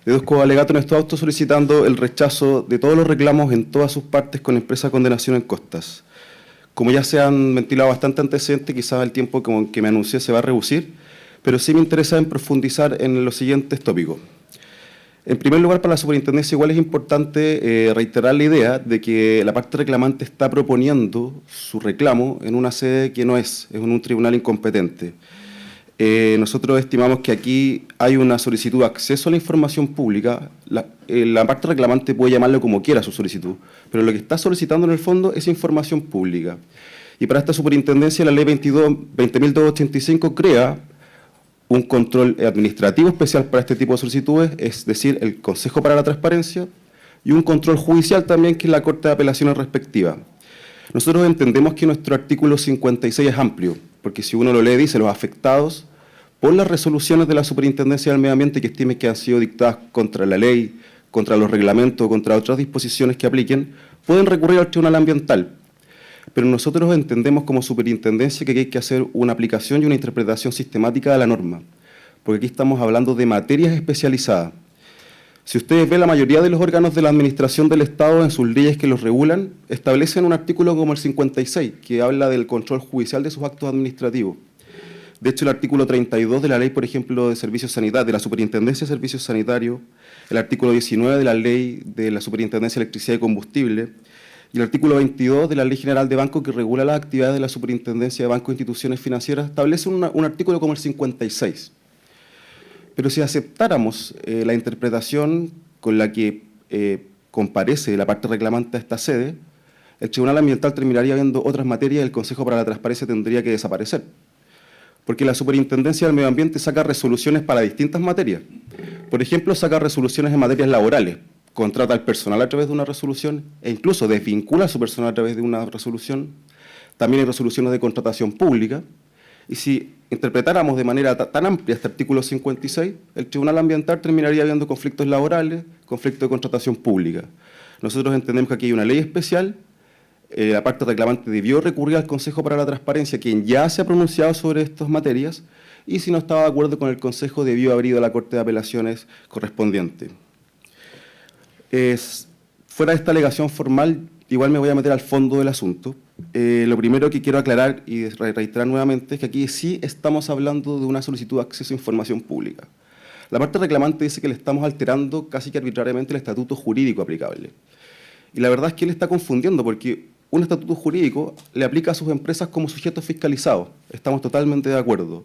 Speaker 4: deduzco alegato en estos autos solicitando el rechazo de todos los reclamos en todas sus partes con expresa condenación en costas. Como ya se han ventilado bastante antecedentes, quizás el tiempo que me anuncié se va a reducir, pero sí me interesa en profundizar en los siguientes tópicos. En primer lugar, para la Superintendencia igual es importante reiterar la idea de que la parte reclamante está proponiendo su reclamo en una sede que no es en un tribunal incompetente. Nosotros estimamos que aquí hay una solicitud de acceso a la información pública. La parte reclamante puede llamarlo como quiera su solicitud, pero lo que está solicitando en el fondo es información pública. Y para esta Superintendencia la Ley 20.285 crea un control administrativo especial para este tipo de solicitudes, es decir, el Consejo para la Transparencia, y un control judicial también, que es la Corte de Apelaciones respectiva. Nosotros entendemos que nuestro artículo 56 es amplio, porque si uno lo lee, dice los afectados por las resoluciones de la Superintendencia del Medio Ambiente que estime que han sido dictadas contra la ley, contra los reglamentos, contra otras disposiciones que apliquen, pueden recurrir al Tribunal Ambiental. Pero nosotros entendemos como Superintendencia que hay que hacer una aplicación y una interpretación sistemática de la norma, porque aquí estamos hablando de materias especializadas. Si ustedes ven, la mayoría de los órganos de la Administración del Estado en sus leyes que los regulan, establecen un artículo como el 56, que habla del control judicial de sus actos administrativos. De hecho, el artículo 32 de la Ley, por ejemplo, de Servicios Sanitarios, de la Superintendencia de Servicios Sanitarios, el artículo 19 de la Ley de la Superintendencia de Electricidad y Combustible, y el artículo 22 de la Ley General de Banco, que regula las actividades de la Superintendencia de Bancos e Instituciones Financieras, establece un artículo como el 56. Pero si aceptáramos la interpretación con la que comparece la parte reclamante a esta sede, el Tribunal Ambiental terminaría viendo otras materias y el Consejo para la Transparencia tendría que desaparecer. Porque la Superintendencia del Medio Ambiente saca resoluciones para distintas materias. Por ejemplo, saca resoluciones en materias laborales, contrata al personal a través de una resolución e incluso desvincula a su personal a través de una resolución. También hay resoluciones de contratación pública. Y si interpretáramos de manera tan amplia este artículo 56, el Tribunal Ambiental terminaría viendo conflictos laborales, conflictos de contratación pública. Nosotros entendemos que aquí hay una ley especial. La parte reclamante debió recurrir al Consejo para la Transparencia, quien ya se ha pronunciado sobre estas materias, y si no estaba de acuerdo con el Consejo, debió haber ido a la Corte de Apelaciones correspondiente. Fuera de esta alegación formal, igual me voy a meter al fondo del asunto. Lo primero que quiero aclarar y reiterar nuevamente es que aquí sí estamos hablando de una solicitud de acceso a información pública. La parte reclamante dice que le estamos alterando casi que arbitrariamente el estatuto jurídico aplicable. Y la verdad es que él está confundiendo, porque un estatuto jurídico le aplica a sus empresas como sujetos fiscalizados. Estamos totalmente de acuerdo.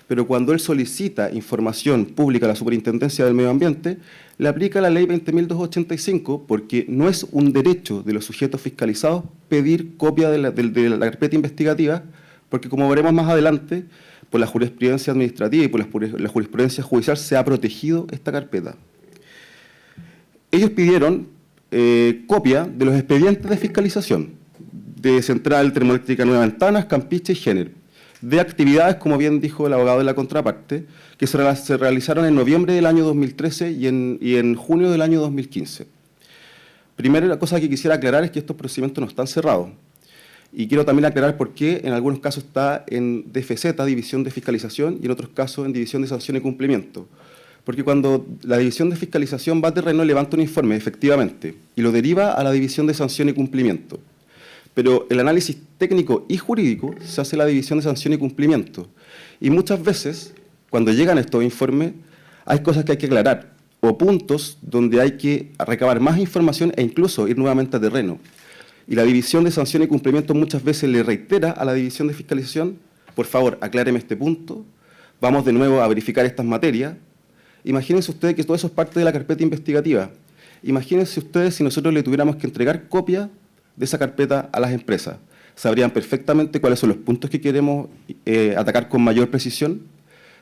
Speaker 4: Pero cuando él solicita información pública a la Superintendencia del Medio Ambiente, le aplica la Ley 20.285, porque no es un derecho de los sujetos fiscalizados pedir copia de la carpeta investigativa, porque como veremos más adelante, por la jurisprudencia administrativa y por la jurisprudencia judicial se ha protegido esta carpeta. Ellos pidieron copia de los expedientes de fiscalización de Central Termoeléctrica Nueva Ventanas, Campiche y Géner, de actividades, como bien dijo el abogado de la contraparte, que se realizaron en noviembre del año 2013 y en junio del año 2015. Primera cosa que quisiera aclarar es que estos procedimientos no están cerrados. Y quiero también aclarar por qué en algunos casos está en DFZ, División de Fiscalización, y en otros casos en División de Sanción y Cumplimiento. Porque cuando la División de Fiscalización va a terreno, levanta un informe, efectivamente, y lo deriva a la División de Sanción y Cumplimiento. Pero el análisis técnico y jurídico se hace en la División de Sanción y Cumplimiento. Y muchas veces, cuando llegan estos informes, hay cosas que hay que aclarar, o puntos donde hay que recabar más información e incluso ir nuevamente a terreno. Y la División de Sanción y Cumplimiento muchas veces le reitera a la División de Fiscalización: por favor, acláreme este punto, vamos de nuevo a verificar estas materias. Imagínense ustedes que todo eso es parte de la carpeta investigativa. Imagínense ustedes si nosotros le tuviéramos que entregar copia de esa carpeta a las empresas. Sabrían perfectamente cuáles son los puntos que queremos atacar con mayor precisión,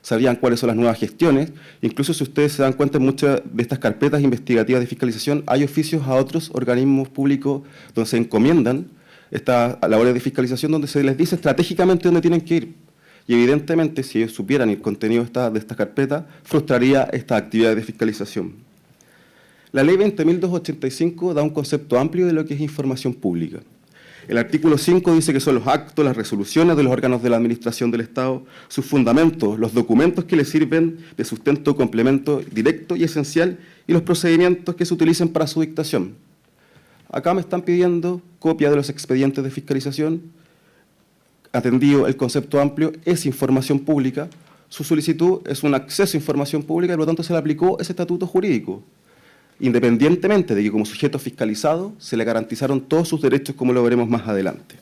Speaker 4: sabrían cuáles son las nuevas gestiones. Incluso si ustedes se dan cuenta, en muchas de estas carpetas investigativas de fiscalización hay oficios a otros organismos públicos donde se encomiendan estas labores de fiscalización, donde se les dice estratégicamente dónde tienen que ir. Y evidentemente, si ellos supieran el contenido de esta carpeta, frustraría estas actividades de fiscalización. La Ley 20.285 da un concepto amplio de lo que es información pública. El artículo 5 dice que son los actos, las resoluciones de los órganos de la Administración del Estado, sus fundamentos, los documentos que les sirven de sustento, complemento directo y esencial, y los procedimientos que se utilicen para su dictación. Acá me están pidiendo copia de los expedientes de fiscalización. Atendido el concepto amplio, es información pública. Su solicitud es un acceso a información pública y, por lo tanto, se le aplicó ese estatuto jurídico, independientemente de que como sujeto fiscalizado se le garantizaron todos sus derechos, como lo veremos más adelante.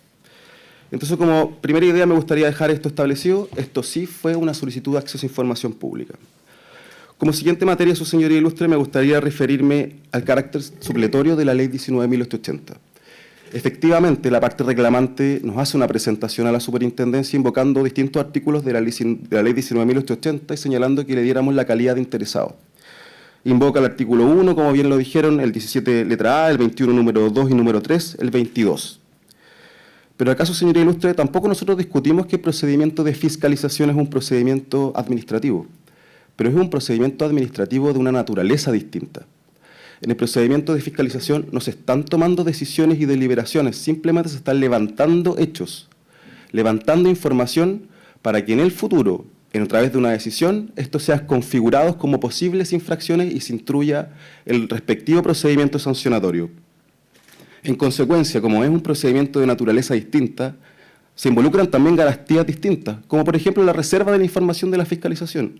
Speaker 4: Entonces, como primera idea, me gustaría dejar esto establecido. Esto sí fue una solicitud de acceso a información pública. Como siguiente materia, su señoría ilustre, me gustaría referirme al carácter supletorio de la Ley 19.880. Efectivamente, la parte reclamante nos hace una presentación a la superintendencia invocando distintos artículos de la Ley 19.880 y señalando que le diéramos la calidad de interesado. Invoca el artículo 1, como bien lo dijeron, el 17 letra A, el 21 número 2 y número 3, el 22. Pero acaso, señoría ilustre, tampoco nosotros discutimos que el procedimiento de fiscalización es un procedimiento administrativo, pero es un procedimiento administrativo de una naturaleza distinta. En el procedimiento de fiscalización no se están tomando decisiones y deliberaciones, simplemente se están levantando hechos, levantando información para que en el futuro, a través de una decisión, estos sean configurados como posibles infracciones y se instruya el respectivo procedimiento sancionatorio. En consecuencia, como es un procedimiento de naturaleza distinta, se involucran también garantías distintas, como por ejemplo la reserva de la información de la fiscalización.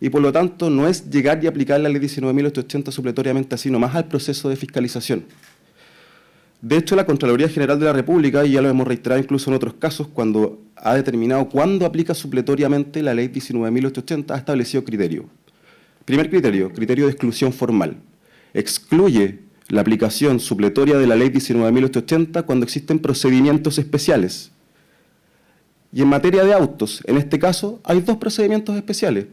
Speaker 4: Y por lo tanto no es llegar y aplicar la Ley 19.880 supletoriamente así nomás al proceso de fiscalización. De hecho, la Contraloría General de la República, y ya lo hemos reiterado incluso en otros casos, cuando ha determinado cuándo aplica supletoriamente la Ley 19.880, ha establecido criterios. Primer criterio, criterio de exclusión formal. Excluye la aplicación supletoria de la Ley 19.880 cuando existen procedimientos especiales. Y en materia de autos, en este caso, hay dos procedimientos especiales.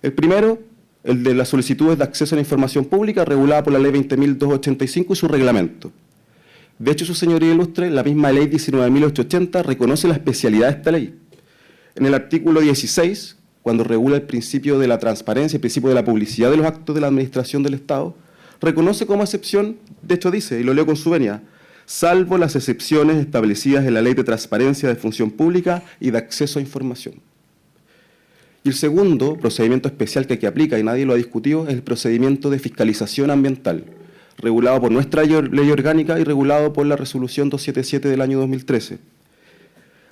Speaker 4: El primero, el de las solicitudes de acceso a la información pública regulada por la Ley 20.285 y su reglamento. De hecho, su señoría ilustre, la misma Ley 19.880 reconoce la especialidad de esta ley. En el artículo 16, cuando regula el principio de la transparencia, el principio de la publicidad de los actos de la Administración del Estado, reconoce como excepción, de hecho dice, y lo leo con su venia, salvo las excepciones establecidas en la Ley de Transparencia de Función Pública y de Acceso a Información. Y el segundo procedimiento especial que aquí aplica, y nadie lo ha discutido, es el procedimiento de fiscalización ambiental, regulado por nuestra ley orgánica y regulado por la Resolución 277 del año 2013.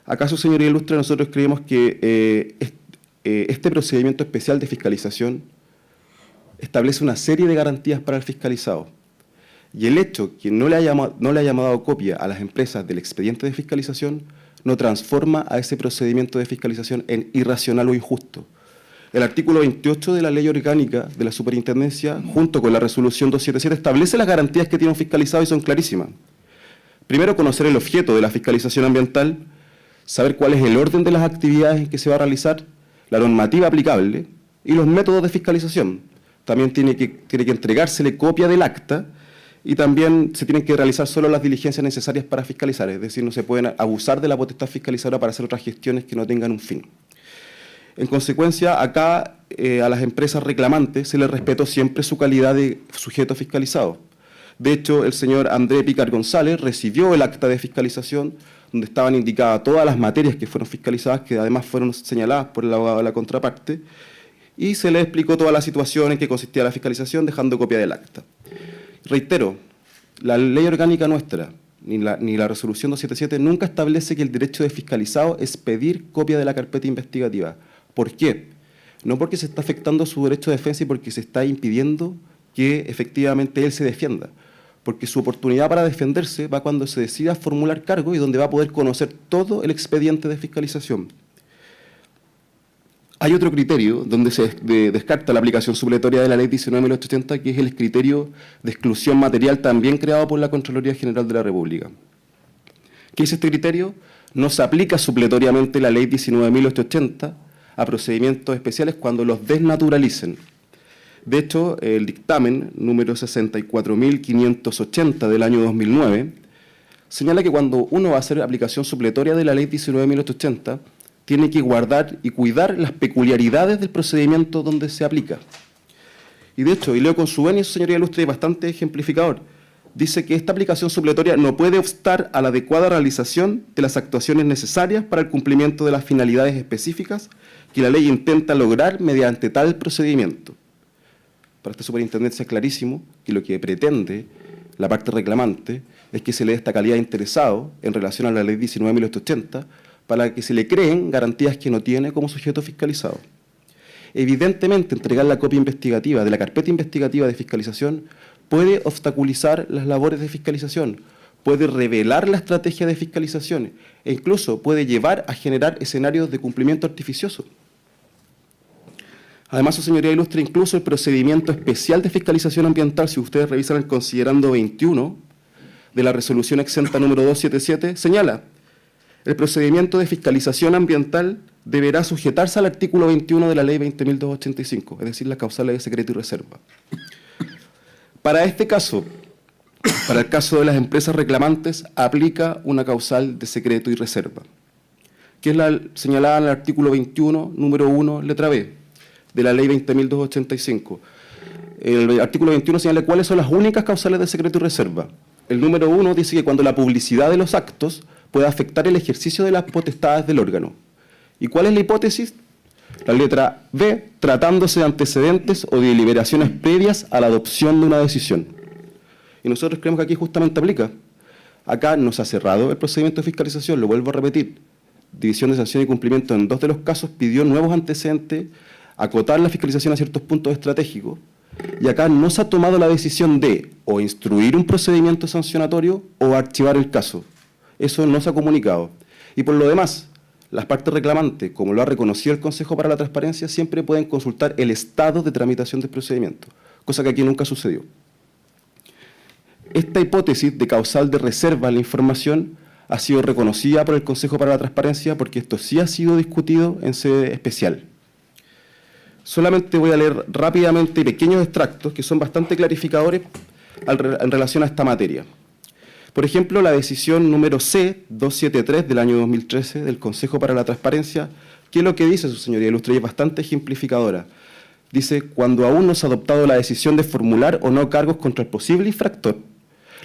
Speaker 4: ¿Acaso, señoría ilustre, nosotros creemos que este procedimiento especial de fiscalización establece una serie de garantías para el fiscalizado? Y el hecho que no le hayamos dado copia a las empresas del expediente de fiscalización no transforma a ese procedimiento de fiscalización en irracional o injusto. El artículo 28 de la Ley Orgánica de la Superintendencia, junto con la Resolución 277, establece las garantías que tiene un fiscalizado y son clarísimas. Primero, conocer el objeto de la fiscalización ambiental, saber cuál es el orden de las actividades que se va a realizar, la normativa aplicable y los métodos de fiscalización. También tiene que entregársele copia del acta y también se tienen que realizar solo las diligencias necesarias para fiscalizar, es decir, no se pueden abusar de la potestad fiscalizadora para hacer otras gestiones que no tengan un fin. En consecuencia, acá a las empresas reclamantes se les respetó siempre su calidad de sujeto fiscalizado. De hecho, el señor André Picar González recibió el acta de fiscalización donde estaban indicadas todas las materias que fueron fiscalizadas, que además fueron señaladas por el abogado de la contraparte, y se le explicó toda la situación en que consistía la fiscalización, dejando copia del acta. Reitero, la ley orgánica nuestra, ni la resolución 277, nunca establece que el derecho de fiscalizado es pedir copia de la carpeta investigativa. ¿Por qué? No porque se está afectando su derecho de defensa y porque se está impidiendo que efectivamente él se defienda, porque su oportunidad para defenderse va cuando se decida formular cargo y donde va a poder conocer todo el expediente de fiscalización. Hay otro criterio donde se descarta la aplicación supletoria de la Ley 19.880, que es el criterio de exclusión material también creado por la Contraloría General de la República. ¿Qué es este criterio? No se aplica supletoriamente la Ley 19.880 a procedimientos especiales cuando los desnaturalicen. De hecho, el dictamen número 64.580 del año 2009 señala que cuando uno va a hacer aplicación supletoria de la Ley 19.880, tiene que guardar y cuidar las peculiaridades del procedimiento donde se aplica. Y de hecho, y leo con su venia, señoría ilustre, bastante ejemplificador, dice que esta aplicación supletoria no puede obstar a la adecuada realización de las actuaciones necesarias para el cumplimiento de las finalidades específicas que la ley intenta lograr mediante tal procedimiento. Para esta superintendencia es clarísimo que lo que pretende la parte reclamante es que se le dé esta calidad de interesado en relación a la ley 19.880 para que se le creen garantías que no tiene como sujeto fiscalizado. Evidentemente, entregar la copia investigativa de la carpeta investigativa de fiscalización puede obstaculizar las labores de fiscalización, puede revelar la estrategia de fiscalización e incluso puede llevar a generar escenarios de cumplimiento artificioso. Además, su señoría ilustre, incluso el procedimiento especial de fiscalización ambiental, si ustedes revisan el considerando 21 de la resolución exenta número 277, señala: el procedimiento de fiscalización ambiental deberá sujetarse al artículo 21 de la ley 20.285, es decir, las causales de secreto y reserva. Para este caso, para el caso de las empresas reclamantes, aplica una causal de secreto y reserva, que es la señalada en el artículo 21, número 1, letra B, de la ley 20.285. El artículo 21 señala cuáles son las únicas causales de secreto y reserva. El número 1 dice que cuando la publicidad de los actos puede afectar el ejercicio de las potestades del órgano. ¿Y cuál es la hipótesis? La letra B, tratándose de antecedentes o de deliberaciones previas a la adopción de una decisión. Y nosotros creemos que aquí justamente aplica. Acá no se ha cerrado el procedimiento de fiscalización, lo vuelvo a repetir. División de Sanción y Cumplimiento en 2 de los casos pidió nuevos antecedentes, acotar la fiscalización a ciertos puntos estratégicos, y acá no se ha tomado la decisión de o instruir un procedimiento sancionatorio o archivar el caso. Eso no se ha comunicado. Y por lo demás, las partes reclamantes, como lo ha reconocido el Consejo para la Transparencia, siempre pueden consultar el estado de tramitación del procedimiento, cosa que aquí nunca sucedió. Esta hipótesis de causal de reserva a la información ha sido reconocida por el Consejo para la Transparencia porque esto sí ha sido discutido en sede especial. Solamente voy a leer rápidamente pequeños extractos que son bastante clarificadores en relación a esta materia. Por ejemplo, la decisión número C-273 del año 2013 del Consejo para la Transparencia, ¿qué es lo que dice su señoría ilustre? Y es bastante ejemplificadora. Dice: cuando aún no se ha adoptado la decisión de formular o no cargos contra el posible infractor,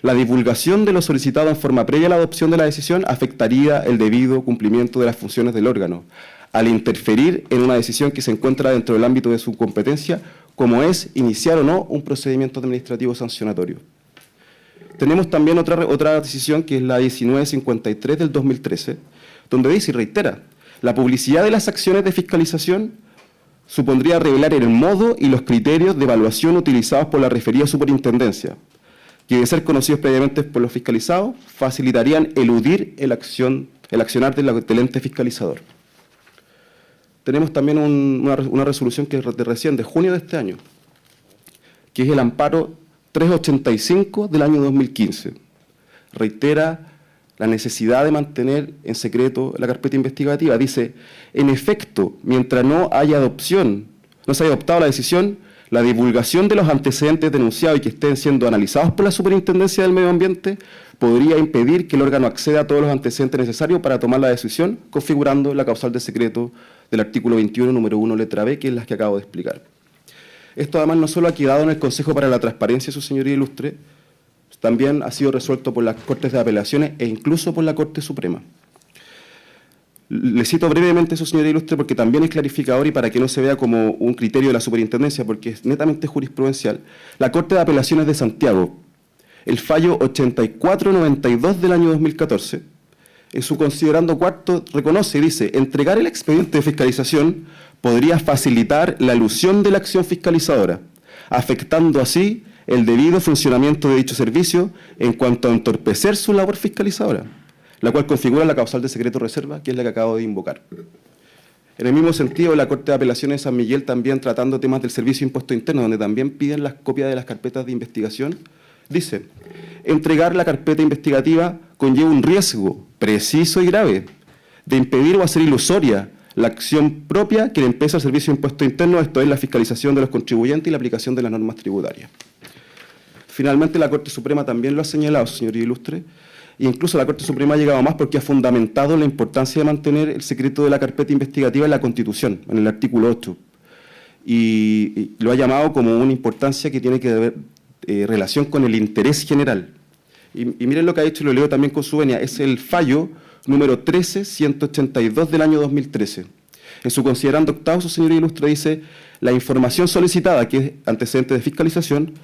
Speaker 4: la divulgación de lo solicitado en forma previa a la adopción de la decisión afectaría el debido cumplimiento de las funciones del órgano, al interferir en una decisión que se encuentra dentro del ámbito de su competencia, como es iniciar o no un procedimiento administrativo sancionatorio. Tenemos también otra decisión, que es la 1953 del 2013, donde dice y reitera: la publicidad de las acciones de fiscalización supondría revelar el modo y los criterios de evaluación utilizados por la referida superintendencia, que de ser conocidos previamente por los fiscalizados, facilitarían eludir el accionar del ente fiscalizador. Tenemos también una resolución que es de recién, de junio de este año, que es el amparo 385 del año 2015. Reitera la necesidad de mantener en secreto la carpeta investigativa. Dice: en efecto, mientras no se haya adoptado la decisión, la divulgación de los antecedentes denunciados y que estén siendo analizados por la Superintendencia del Medio Ambiente podría impedir que el órgano acceda a todos los antecedentes necesarios para tomar la decisión, configurando la causal de secreto del artículo 21, número 1, letra B, que es la que acabo de explicar. Esto además no solo ha quedado en el Consejo para la Transparencia, su señoría ilustre, también ha sido resuelto por las Cortes de Apelaciones e incluso por la Corte Suprema. Le cito brevemente eso, señora ilustre, porque también es clarificador y para que no se vea como un criterio de la superintendencia, porque es netamente jurisprudencial. La Corte de Apelaciones de Santiago, el fallo 8492 del año 2014, en su considerando cuarto, reconoce y dice: entregar el expediente de fiscalización podría facilitar la elusión de la acción fiscalizadora, afectando así el debido funcionamiento de dicho servicio en cuanto a entorpecer su labor fiscalizadora, la cual configura la causal de secreto reserva, que es la que acabo de invocar. En el mismo sentido, la Corte de Apelaciones de San Miguel, también tratando temas del Servicio de Impuesto Interno, donde también piden las copias de las carpetas de investigación, dice: entregar la carpeta investigativa conlleva un riesgo preciso y grave de impedir o hacer ilusoria la acción propia que le empieza el Servicio de Impuesto Interno, esto es la fiscalización de los contribuyentes y la aplicación de las normas tributarias. Finalmente, la Corte Suprema también lo ha señalado, señor ilustre, e incluso la Corte Suprema ha llegado más porque ha fundamentado la importancia de mantener el secreto de la carpeta investigativa en la Constitución, en el artículo 8, y lo ha llamado como una importancia que tiene que ver relación con el interés general. Y miren lo que ha hecho, y lo leo también con su venia, es el fallo número 13182 del año 2013. En su considerando octavo, su señoría ilustre dice: la información solicitada, que es antecedente de fiscalización,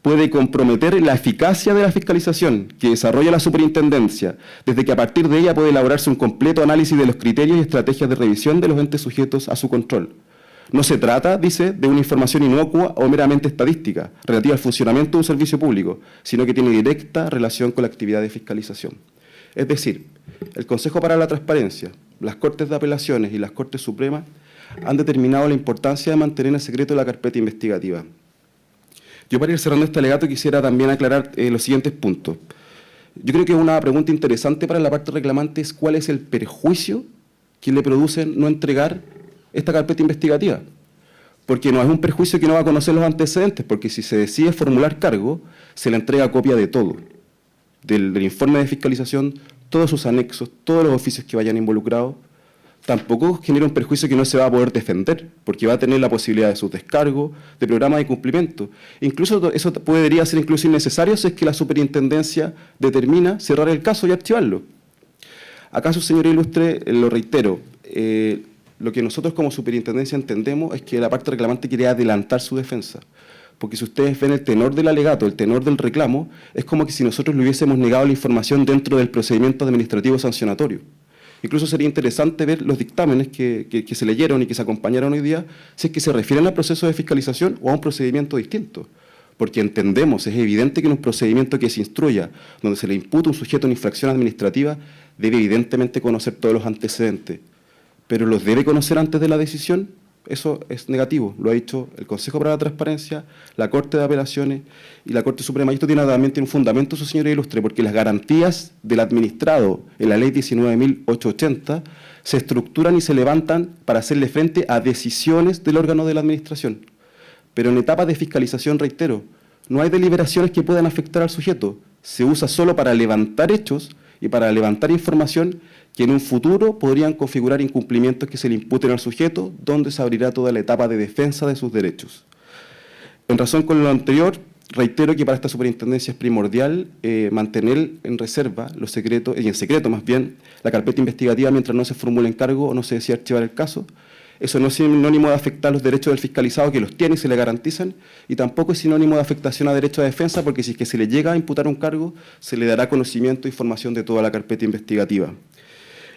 Speaker 4: puede comprometer la eficacia de la fiscalización que desarrolla la superintendencia, desde que a partir de ella puede elaborarse un completo análisis de los criterios y estrategias de revisión de los entes sujetos a su control. No se trata, dice, de una información inocua o meramente estadística relativa al funcionamiento de un servicio público, sino que tiene directa relación con la actividad de fiscalización. Es decir, el Consejo para la Transparencia, las Cortes de Apelaciones y las Cortes Supremas han determinado la importancia de mantener el secreto de la carpeta investigativa. Yo, para ir cerrando este alegato, quisiera también aclarar los siguientes puntos. Yo creo que una pregunta interesante para la parte reclamante es cuál es el perjuicio que le produce no entregar esta carpeta investigativa. Porque no es un perjuicio que no va a conocer los antecedentes, porque si se decide formular cargo, se le entrega copia de todo, del informe de fiscalización, todos sus anexos, todos los oficios que vayan involucrados. Tampoco genera un perjuicio que no se va a poder defender, porque va a tener la posibilidad de sus descargos, de programas de cumplimiento. Incluso eso podría ser incluso innecesario si es que la superintendencia determina cerrar el caso y archivarlo. ¿Acaso, señor ilustre, lo reitero, lo que nosotros como superintendencia entendemos es que la parte reclamante quiere adelantar su defensa? Porque si ustedes ven el tenor del alegato, el tenor del reclamo, es como que si nosotros le hubiésemos negado la información dentro del procedimiento administrativo sancionatorio. Incluso sería interesante ver los dictámenes que se leyeron y que se acompañaron hoy día, si es que se refieren al proceso de fiscalización o a un procedimiento distinto. Porque entendemos, es evidente que en un procedimiento que se instruya, donde se le imputa un sujeto una infracción administrativa, debe evidentemente conocer todos los antecedentes. Pero ¿los debe conocer antes de la decisión? Eso es negativo, lo ha dicho el Consejo para la Transparencia, la Corte de Apelaciones y la Corte Suprema. Y esto también tiene un fundamento, su señoría ilustre, porque las garantías del administrado en la Ley 19.880 se estructuran y se levantan para hacerle frente a decisiones del órgano de la Administración. Pero en etapa de fiscalización, reitero, no hay deliberaciones que puedan afectar al sujeto. Se usa solo para levantar hechos y para levantar información que en un futuro podrían configurar incumplimientos que se le imputen al sujeto, donde se abrirá toda la etapa de defensa de sus derechos. En razón con lo anterior, reitero que para esta superintendencia es primordial mantener en reserva los secretos, y en secreto más bien, la carpeta investigativa mientras no se formule encargo o no se decida archivar el caso. Eso no es sinónimo de afectar los derechos del fiscalizado, que los tiene y se le garantizan, y tampoco es sinónimo de afectación a derecho de defensa, porque si es que se le llega a imputar un cargo, se le dará conocimiento e información de toda la carpeta investigativa.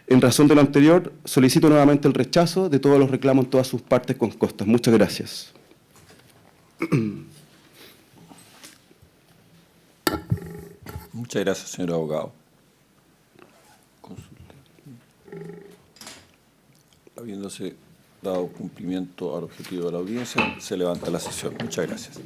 Speaker 4: En razón de lo anterior, solicito nuevamente el rechazo de todos los reclamos en todas sus partes con costas. Muchas gracias.
Speaker 1: Muchas gracias, señor abogado. Consulta. Habiéndose dado cumplimiento al objetivo de la audiencia, se levanta la sesión. Muchas gracias.